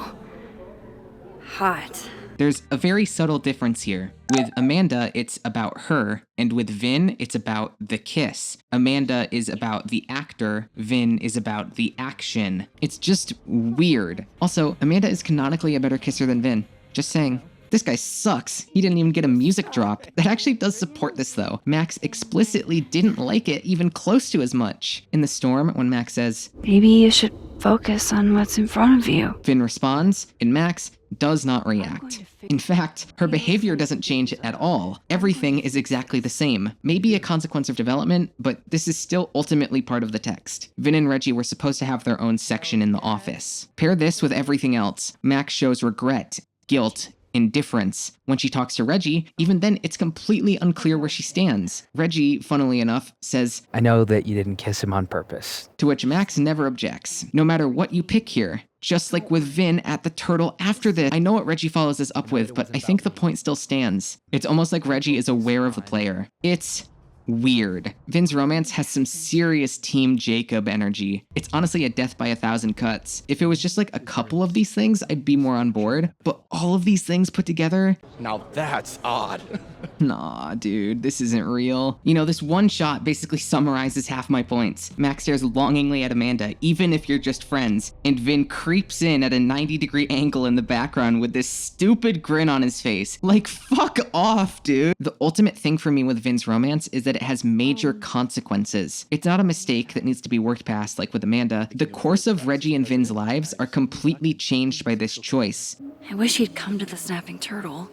hot. There's a very subtle difference here. With Amanda, it's about her, and with Vin, it's about the kiss. Amanda is about the actor, Vin is about the action. It's just weird. Also, Amanda is canonically a better kisser than Vin. Just saying. This guy sucks. He didn't even get a music drop. That actually does support this though. Max explicitly didn't like it even close to as much. In the storm, when Max says, Maybe you should focus on what's in front of you. Vin responds, and Max does not react. In fact, her behavior doesn't change at all. Everything is exactly the same. Maybe a consequence of development, but this is still ultimately part of the text. Vin and Reggie were supposed to have their own section in the office. Pair this with everything else. Max shows regret, guilt, indifference. When she talks to Reggie, even then it's completely unclear where she stands. Reggie, funnily enough, says, I know that you didn't kiss him on purpose. To which Max never objects. No matter what you pick here, Just like with Vin at the turtle after this. I know what Reggie follows this up with, but I think the point still stands. It's almost like Reggie is aware of the player. It's weird. Vin's romance has some serious Team Jacob energy. It's honestly a death by 1,000 cuts. If it was just like a couple of these things, I'd be more on board, but all of these things put together? Now that's odd. Nah, dude, this isn't real. You know, this one shot basically summarizes half my points. Max stares longingly at Amanda, even if you're just friends, and Vin creeps in at a 90-degree angle in the background with this stupid grin on his face. Like, fuck off, dude. The ultimate thing for me with Vin's romance is that it has major consequences. It's not a mistake that needs to be worked past like with Amanda. The course of Reggie and Vin's lives are completely changed by this choice. I wish he'd come to the snapping turtle.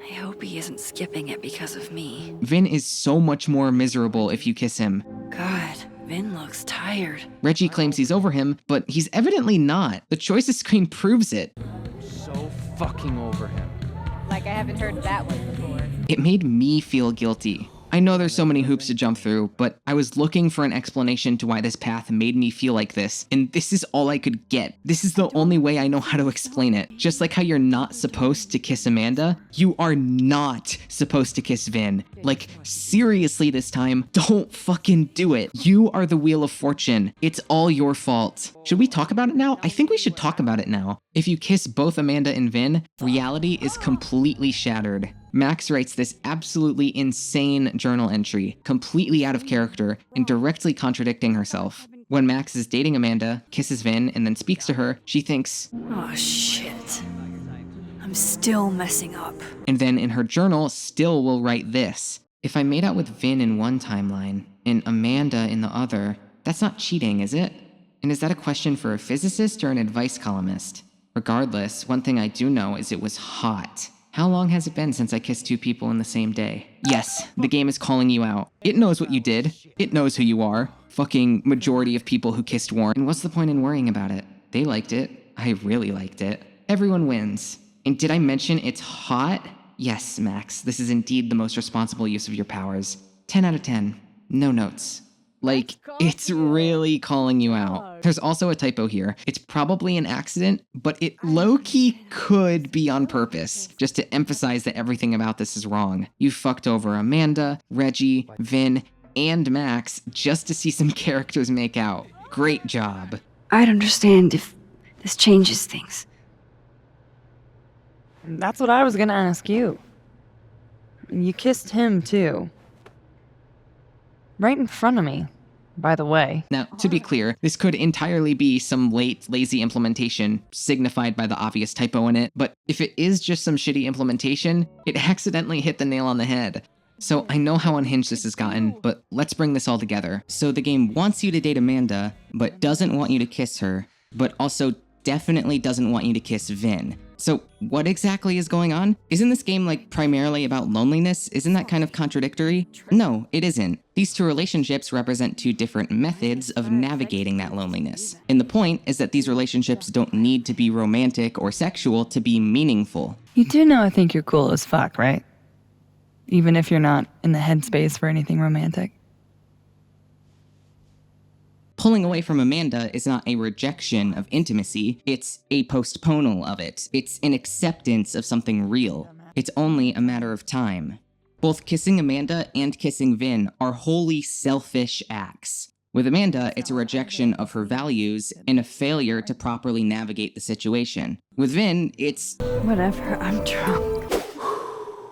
I hope he isn't skipping it because of me. Vin is so much more miserable if you kiss him. God, Vin looks tired. Reggie claims he's over him, but he's evidently not. The choices screen proves it. So fucking over him. Like I haven't heard that one before. It made me feel guilty. I know there's so many hoops to jump through, but I was looking for an explanation to why this path made me feel like this, and this is all I could get. This is the only way I know how to explain it. Just like how you're not supposed to kiss Amanda, you are not supposed to kiss Vin. Like, seriously this time, don't fucking do it. You are the Wheel of Fortune. It's all your fault. Should we talk about it now? I think we should talk about it now. If you kiss both Amanda and Vin, reality is completely shattered. Max writes this absolutely insane journal entry, completely out of character and directly contradicting herself. When Max is dating Amanda, kisses Vin, and then speaks to her, she thinks, oh shit. I'm still messing up. And then in her journal still will write this. If I made out with Vin in one timeline and Amanda in the other, that's not cheating, is it? And is that a question for a physicist or an advice columnist? Regardless, one thing I do know is it was hot. How long has it been since I kissed two people in the same day? Yes, the game is calling you out. It knows what you did. It knows who you are. Fucking majority of people who kissed Warren. And what's the point in worrying about it? They liked it. I really liked it. Everyone wins. And did I mention it's hot? Yes, Max, this is indeed the most responsible use of your powers. 10 out of 10. No notes. Like, it's really calling you out. There's also a typo here. It's probably an accident, but it low-key could be on purpose, just to emphasize that everything about this is wrong. You fucked over Amanda, Reggie, Vin, and Max just to see some characters make out. Great job. I'd understand if this changes things. That's what I was gonna ask you. You kissed him, too. Right in front of me, by the way. Now, to be clear, this could entirely be some late, lazy implementation signified by the obvious typo in it, but if it is just some shitty implementation, it accidentally hit the nail on the head. So I know how unhinged this has gotten, but let's bring this all together. So the game wants you to date Amanda, but doesn't want you to kiss her, but also definitely doesn't want you to kiss Vin. So what exactly is going on? Isn't this game like primarily about loneliness? Isn't that kind of contradictory? No, it isn't. These two relationships represent two different methods of navigating that loneliness. And the point is that these relationships don't need to be romantic or sexual to be meaningful. You do know I think you're cool as fuck, right? Even if you're not in the headspace for anything romantic. Pulling away from Amanda is not a rejection of intimacy, it's a postponal of it. It's an acceptance of something real. It's only a matter of time. Both kissing Amanda and kissing Vin are wholly selfish acts. With Amanda, it's a rejection of her values and a failure to properly navigate the situation. With Vin, it's... Whatever, I'm drunk.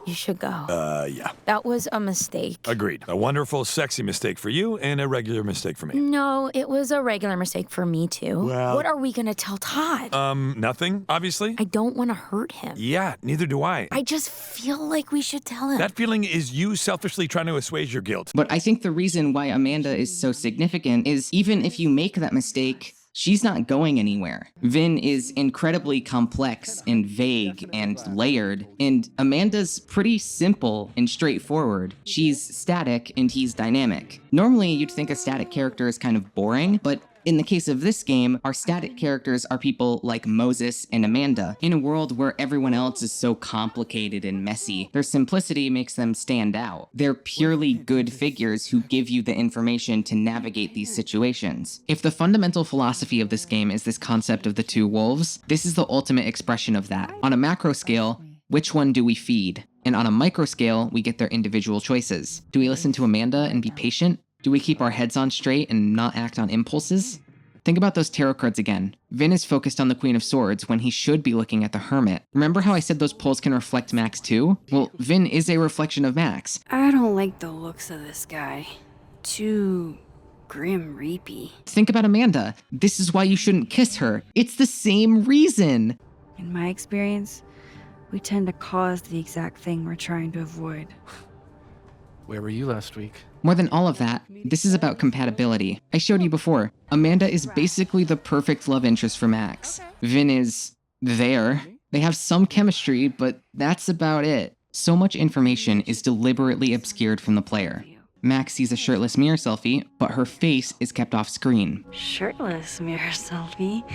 You should go. Yeah. That was a mistake. Agreed. A wonderful, sexy mistake for you and a regular mistake for me. No, it was a regular mistake for me, too. Well... What are we gonna tell Todd? Nothing, obviously. I don't want to hurt him. Yeah, neither do I. I just feel like we should tell him. That feeling is you selfishly trying to assuage your guilt. But I think the reason why Amanda is so significant is even if you make that mistake, she's not going anywhere. Vin is incredibly complex and vague and layered, and Amanda's pretty simple and straightforward. She's static and he's dynamic. Normally, you'd think a static character is kind of boring, but In the case of this game, our static characters are people like Moses and Amanda. In a world where everyone else is so complicated and messy, their simplicity makes them stand out. They're purely good figures who give you the information to navigate these situations. If the fundamental philosophy of this game is this concept of the two wolves, this is the ultimate expression of that. On a macro scale, which one do we feed? And on a micro scale, we get their individual choices. Do we listen to Amanda and be patient? Do we keep our heads on straight and not act on impulses? Think about those tarot cards again. Vin is focused on the Queen of Swords when he should be looking at the Hermit. Remember how I said those pulls can reflect Max too? Well, Vin is a reflection of Max. I don't like the looks of this guy. Too grim reapy. Think about Amanda. This is why you shouldn't kiss her. It's the same reason. In my experience, we tend to cause the exact thing we're trying to avoid. Where were you last week? More than all of that, this is about compatibility. I showed you before. Amanda is basically the perfect love interest for Max. Vin is there. They have some chemistry, but that's about it. So much information is deliberately obscured from the player. Max sees a shirtless mirror selfie, but her face is kept off screen. Shirtless mirror selfie?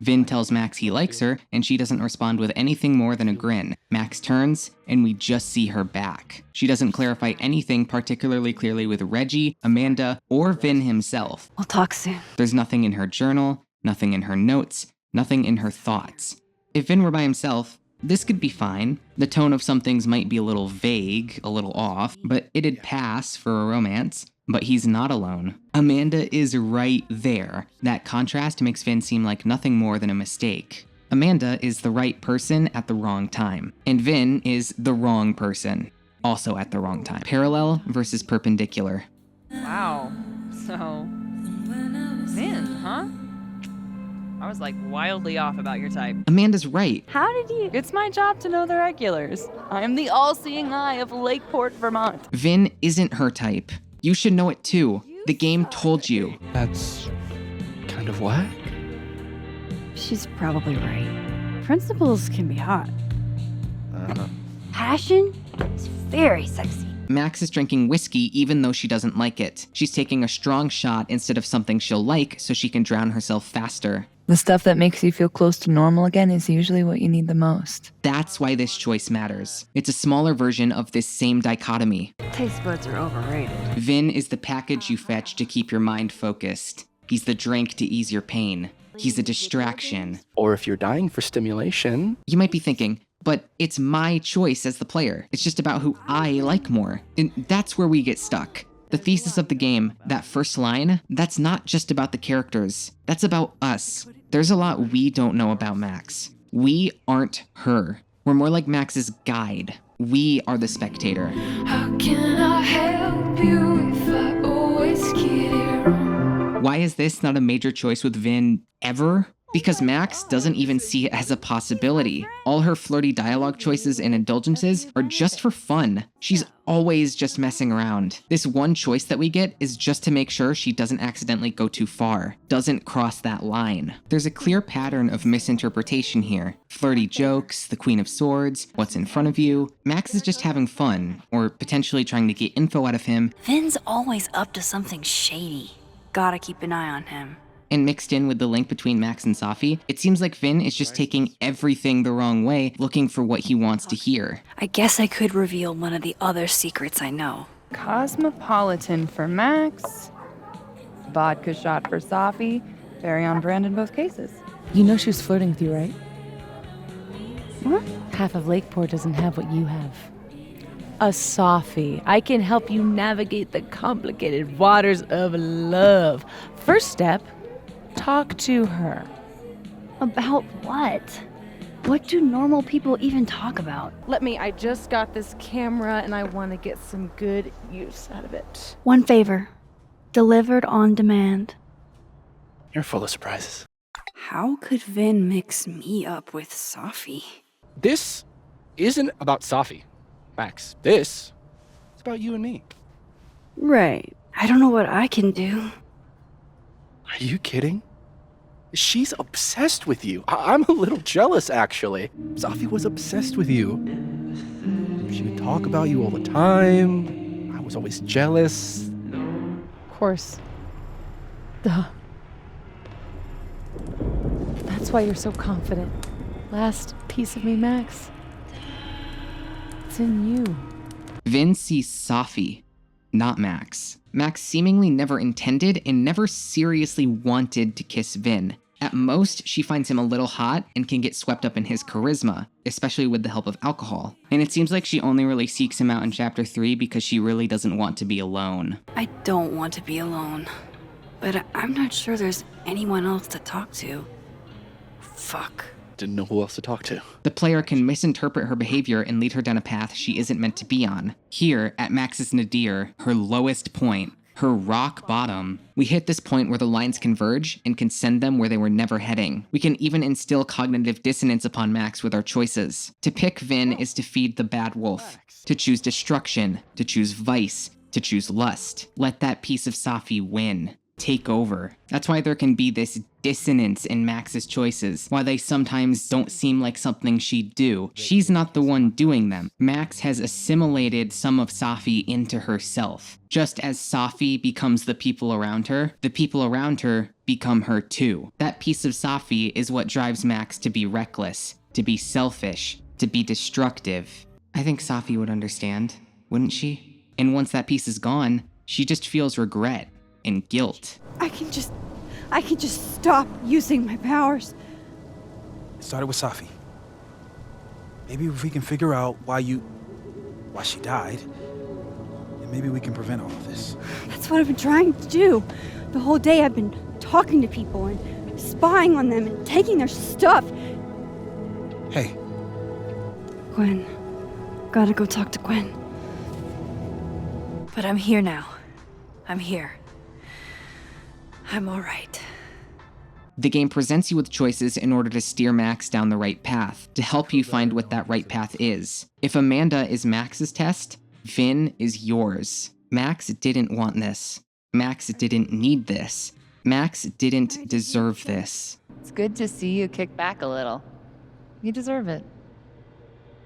Vin tells Max he likes her, and she doesn't respond with anything more than a grin. Max turns, and we just see her back. She doesn't clarify anything particularly clearly with Reggie, Amanda, or Vin himself. We'll talk soon. There's nothing in her journal, nothing in her notes, nothing in her thoughts. If Vin were by himself, this could be fine. The tone of some things might be a little vague, a little off, but it'd pass for a romance. But he's not alone. Amanda is right there. That contrast makes Vin seem like nothing more than a mistake. Amanda is the right person at the wrong time. And Vin is the wrong person, also at the wrong time. Parallel versus perpendicular. Wow. So, Vin, huh? I was like wildly off about your type. Amanda's right. How did you? It's my job to know the regulars. I am the all-seeing eye of Lakeport, Vermont. Vin isn't her type. You should know it too. The game told you. That's kind of whack. She's probably right. Principles can be hot. Passion is very sexy. Max is drinking whiskey even though she doesn't like it. She's taking a strong shot instead of something she'll like so she can drown herself faster. The stuff that makes you feel close to normal again is usually what you need the most. That's why this choice matters. It's a smaller version of this same dichotomy. Taste buds are overrated. Vin is the package you fetch to keep your mind focused. He's the drink to ease your pain. He's a distraction. Or if you're dying for stimulation. You might be thinking, but it's my choice as the player. It's just about who I like more. And that's where we get stuck. The thesis of the game, that first line, that's not just about the characters. That's about us. There's a lot we don't know about Max. We aren't her. We're more like Max's guide. We are the spectator. How can I help you if I always get it wrong? Why is this not a major choice with Vin ever? Because Max doesn't even see it as a possibility. All her flirty dialogue choices and indulgences are just for fun. She's always just messing around. This one choice that we get is just to make sure she doesn't accidentally go too far, doesn't cross that line. There's a clear pattern of misinterpretation here. Flirty jokes, the Queen of Swords, what's in front of you. Max is just having fun, or potentially trying to get info out of him. Vin's always up to something shady. Gotta keep an eye on him. And mixed in with the link between Max and Safi, it seems like Vin is just taking everything the wrong way, looking for what he wants to hear. I guess I could reveal one of the other secrets I know. Cosmopolitan for Max, vodka shot for Safi, very on brand in both cases. You know she was flirting with you, right? What? Half of Lakeport doesn't have what you have. A Safi. I can help you navigate the complicated waters of love. First step, talk to her. About what? What do normal people even talk about? I just got this camera and I want to get some good use out of it. One favor. Delivered on demand. You're full of surprises. How could Vin mix me up with Safi? This isn't about Safi, Max. This is about you and me. Right. I don't know what I can do. Are you kidding? She's obsessed with you. I'm a little jealous, actually. Safi was obsessed with you. She would talk about you all the time. I was always jealous. Of course. Duh. That's why you're so confident. Last piece of me, Max. It's in you. Vin sees Safi, not Max. Max seemingly never intended and never seriously wanted to kiss Vin. At most, she finds him a little hot and can get swept up in his charisma, especially with the help of alcohol. And it seems like she only really seeks him out in Chapter 3 because she really doesn't want to be alone. I don't want to be alone, but I'm not sure there's anyone else to talk to. Fuck. Didn't know who else to talk to. The player can misinterpret her behavior and lead her down a path she isn't meant to be on. Here, at Max's nadir, her lowest point, her rock bottom, we hit this point where the lines converge and can send them where they were never heading. We can even instill cognitive dissonance upon Max with our choices. To pick Vin is to feed the bad wolf, to choose destruction, to choose vice, to choose lust. Let that piece of Safi win. Take over. That's why there can be this dissonance in Max's choices, why they sometimes don't seem like something she'd do. She's not the one doing them. Max has assimilated some of Safi into herself. Just as Safi becomes the people around her become her too. That piece of Safi is what drives Max to be reckless, to be selfish, to be destructive. I think Safi would understand, wouldn't she? And once that piece is gone, she just feels regret and guilt. I can just stop using my powers. It started with Safi. Maybe if we can figure out why she died, and maybe we can prevent all of this. That's what I've been trying to do. The whole day I've been talking to people and spying on them and taking their stuff. Hey. Gwen. Gotta go talk to Gwen. But I'm here now. I'm here. I'm alright. The game presents you with choices in order to steer Max down the right path, to help you find what that right path is. If Amanda is Max's test, Vin is yours. Max didn't want this. Max didn't need this. Max didn't deserve this. It's good to see you kick back a little. You deserve it.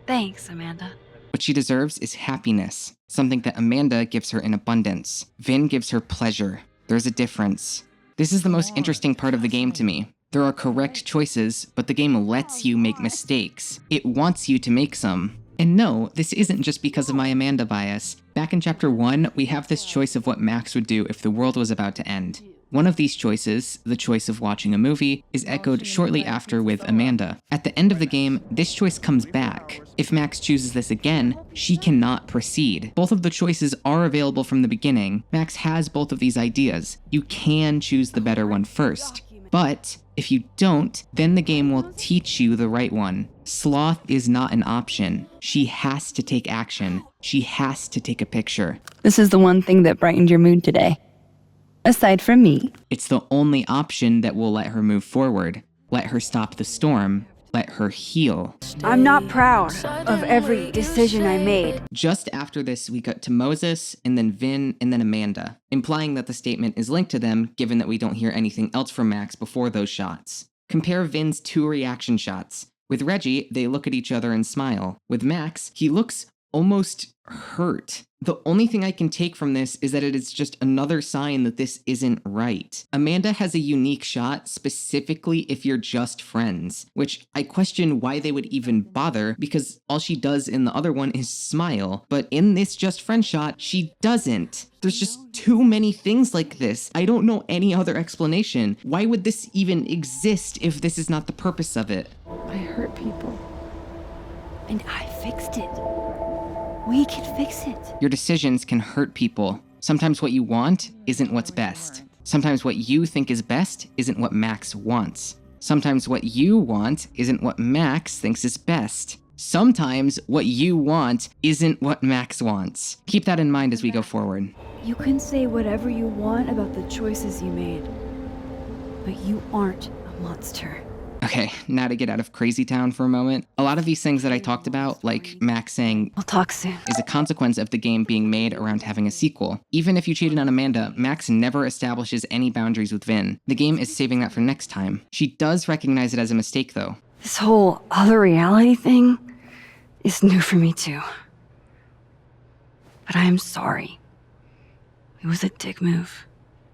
Thanks, Amanda. What she deserves is happiness, something that Amanda gives her in abundance. Vin gives her pleasure. There's a difference. This is the most interesting part of the game to me. There are correct choices, but the game lets you make mistakes. It wants you to make some. And no, this isn't just because of my Amanda bias. Back in Chapter 1, we have this choice of what Max would do if the world was about to end. One of these choices, the choice of watching a movie, is echoed shortly after with Amanda. At the end of the game, this choice comes back. If Max chooses this again, she cannot proceed. Both of the choices are available from the beginning. Max has both of these ideas. You can choose the better one first. But if you don't, then the game will teach you the right one. Sloth is not an option. She has to take action. She has to take a picture. This is the one thing that brightened your mood today. Aside from me. It's the only option that will let her move forward. Let her stop the storm. Let her heal. I'm not proud of every decision I made. Just after this, we cut to Moses, and then Vin, and then Amanda, implying that the statement is linked to them, given that we don't hear anything else from Max before those shots. Compare Vin's 2 reaction shots. With Reggie, they look at each other and smile. With Max, he looks almost hurt. The only thing I can take from this is that it is just another sign that this isn't right. Amanda has a unique shot specifically if you're just friends, which I question why they would even bother because all she does in the other one is smile. But in this just friend shot, she doesn't. There's just too many things like this. I don't know any other explanation. Why would this even exist if this is not the purpose of it? I hurt people. And I fixed it. We can fix it. Your decisions can hurt people. Sometimes what you want isn't what's best. Sometimes what you think is best isn't what Max wants. Sometimes what you want isn't what Max thinks is best. Sometimes what you want isn't what Max wants. Keep that in mind as we go forward. You can say whatever you want about the choices you made, but you aren't a monster. Okay, now to get out of Crazy Town for a moment. A lot of these things that I talked about, like Max saying, "We'll talk soon," is a consequence of the game being made around having a sequel. Even if you cheated on Amanda, Max never establishes any boundaries with Vin. The game is saving that for next time. She does recognize it as a mistake, though. This whole other reality thing is new for me, too. But I am sorry. It was a dick move.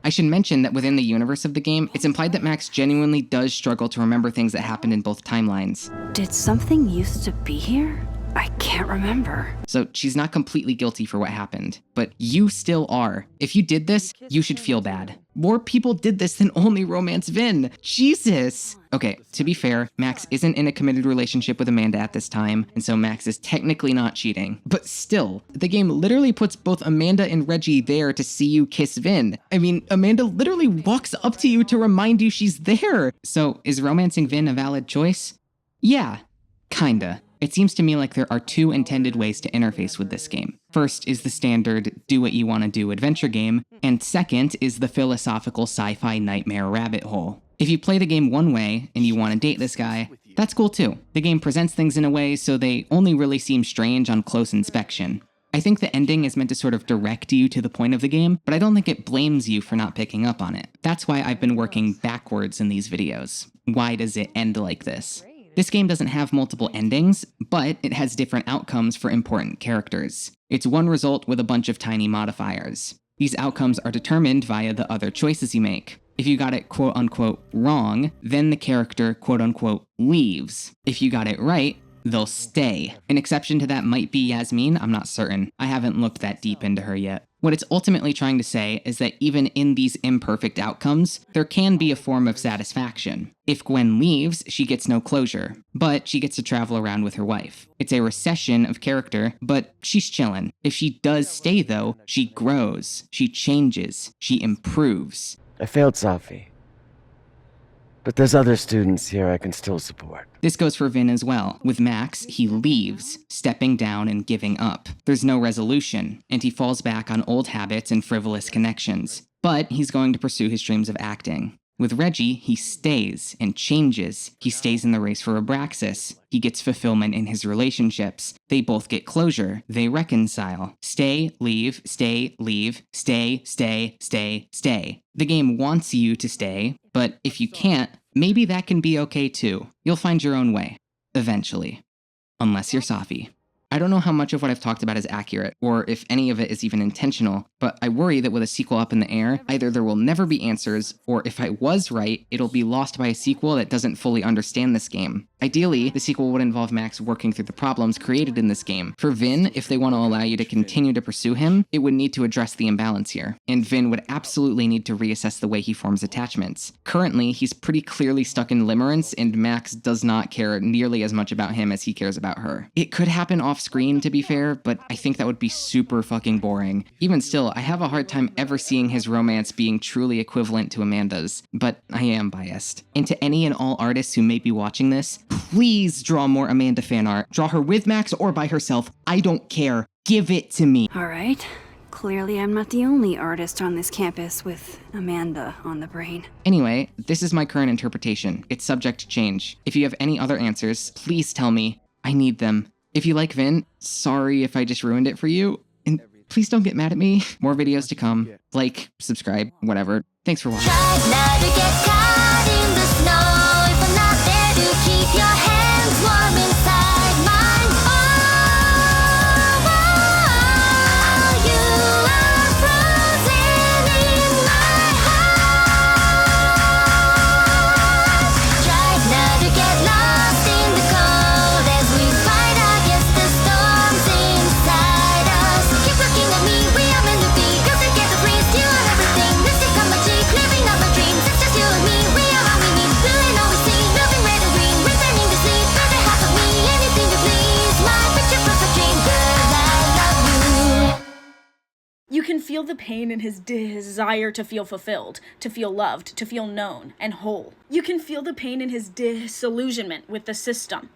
I should mention that within the universe of the game, it's implied that Max genuinely does struggle to remember things that happened in both timelines. Did something used to be here? I can't remember. So she's not completely guilty for what happened, but you still are. If you did this, you should feel bad. More people did this than only romance Vin. Jesus! Okay, to be fair, Max isn't in a committed relationship with Amanda at this time, and so Max is technically not cheating. But still, the game literally puts both Amanda and Reggie there to see you kiss Vin. I mean, Amanda literally walks up to you to remind you she's there. So is romancing Vin a valid choice? Yeah, kinda. It seems to me like there are two intended ways to interface with this game. First is the standard do what you want to do adventure game, and second is the philosophical sci-fi nightmare rabbit hole. If you play the game one way and you want to date this guy, that's cool too. The game presents things in a way so they only really seem strange on close inspection. I think the ending is meant to sort of direct you to the point of the game, but I don't think it blames you for not picking up on it. That's why I've been working backwards in these videos. Why does it end like this? This game doesn't have multiple endings, but it has different outcomes for important characters. It's one result with a bunch of tiny modifiers. These outcomes are determined via the other choices you make. If you got it quote-unquote wrong, then the character quote-unquote leaves. If you got it right, they'll stay. An exception to that might be Yasmin, I'm not certain. I haven't looked that deep into her yet. What it's ultimately trying to say is that even in these imperfect outcomes, there can be a form of satisfaction. If Gwen leaves, she gets no closure, but she gets to travel around with her wife. It's a recession of character, but she's chillin'. If she does stay though, she grows, she changes, she improves. I failed Safi. But there's other students here I can still support. This goes for Vin as well. With Max, he leaves, stepping down and giving up. There's no resolution, and he falls back on old habits and frivolous connections. But he's going to pursue his dreams of acting. With Reggie, he stays and changes. He stays in the race for Abraxas. He gets fulfillment in his relationships. They both get closure. They reconcile. Stay, leave, stay, leave, stay, stay, stay, stay. The game wants you to stay, but if you can't, maybe that can be okay too. You'll find your own way. Eventually. Unless you're Safi. I don't know how much of what I've talked about is accurate, or if any of it is even intentional, but I worry that with a sequel up in the air, either there will never be answers, or if I was right, it'll be lost by a sequel that doesn't fully understand this game. Ideally, the sequel would involve Max working through the problems created in this game. For Vin, if they want to allow you to continue to pursue him, it would need to address the imbalance here. And Vin would absolutely need to reassess the way he forms attachments. Currently, he's pretty clearly stuck in limerence, and Max does not care nearly as much about him as he cares about her. It could happen off screen, to be fair, but I think that would be super fucking boring. Even still, I have a hard time ever seeing his romance being truly equivalent to Amanda's, but I am biased. And to any and all artists who may be watching this, please draw more Amanda fan art. Draw her with Max or by herself. I don't care. Give it to me. All right. Clearly, I'm not the only artist on this campus with Amanda on the brain. Anyway, this is my current interpretation. It's subject to change. If you have any other answers, please tell me. I need them. If you like Vin, sorry if I just ruined it for you. And please don't get mad at me. More videos to come. Like, subscribe, whatever. Thanks for watching. You can feel the pain in his desire to feel fulfilled, to feel loved, to feel known and whole. You can feel the pain in his disillusionment with the system.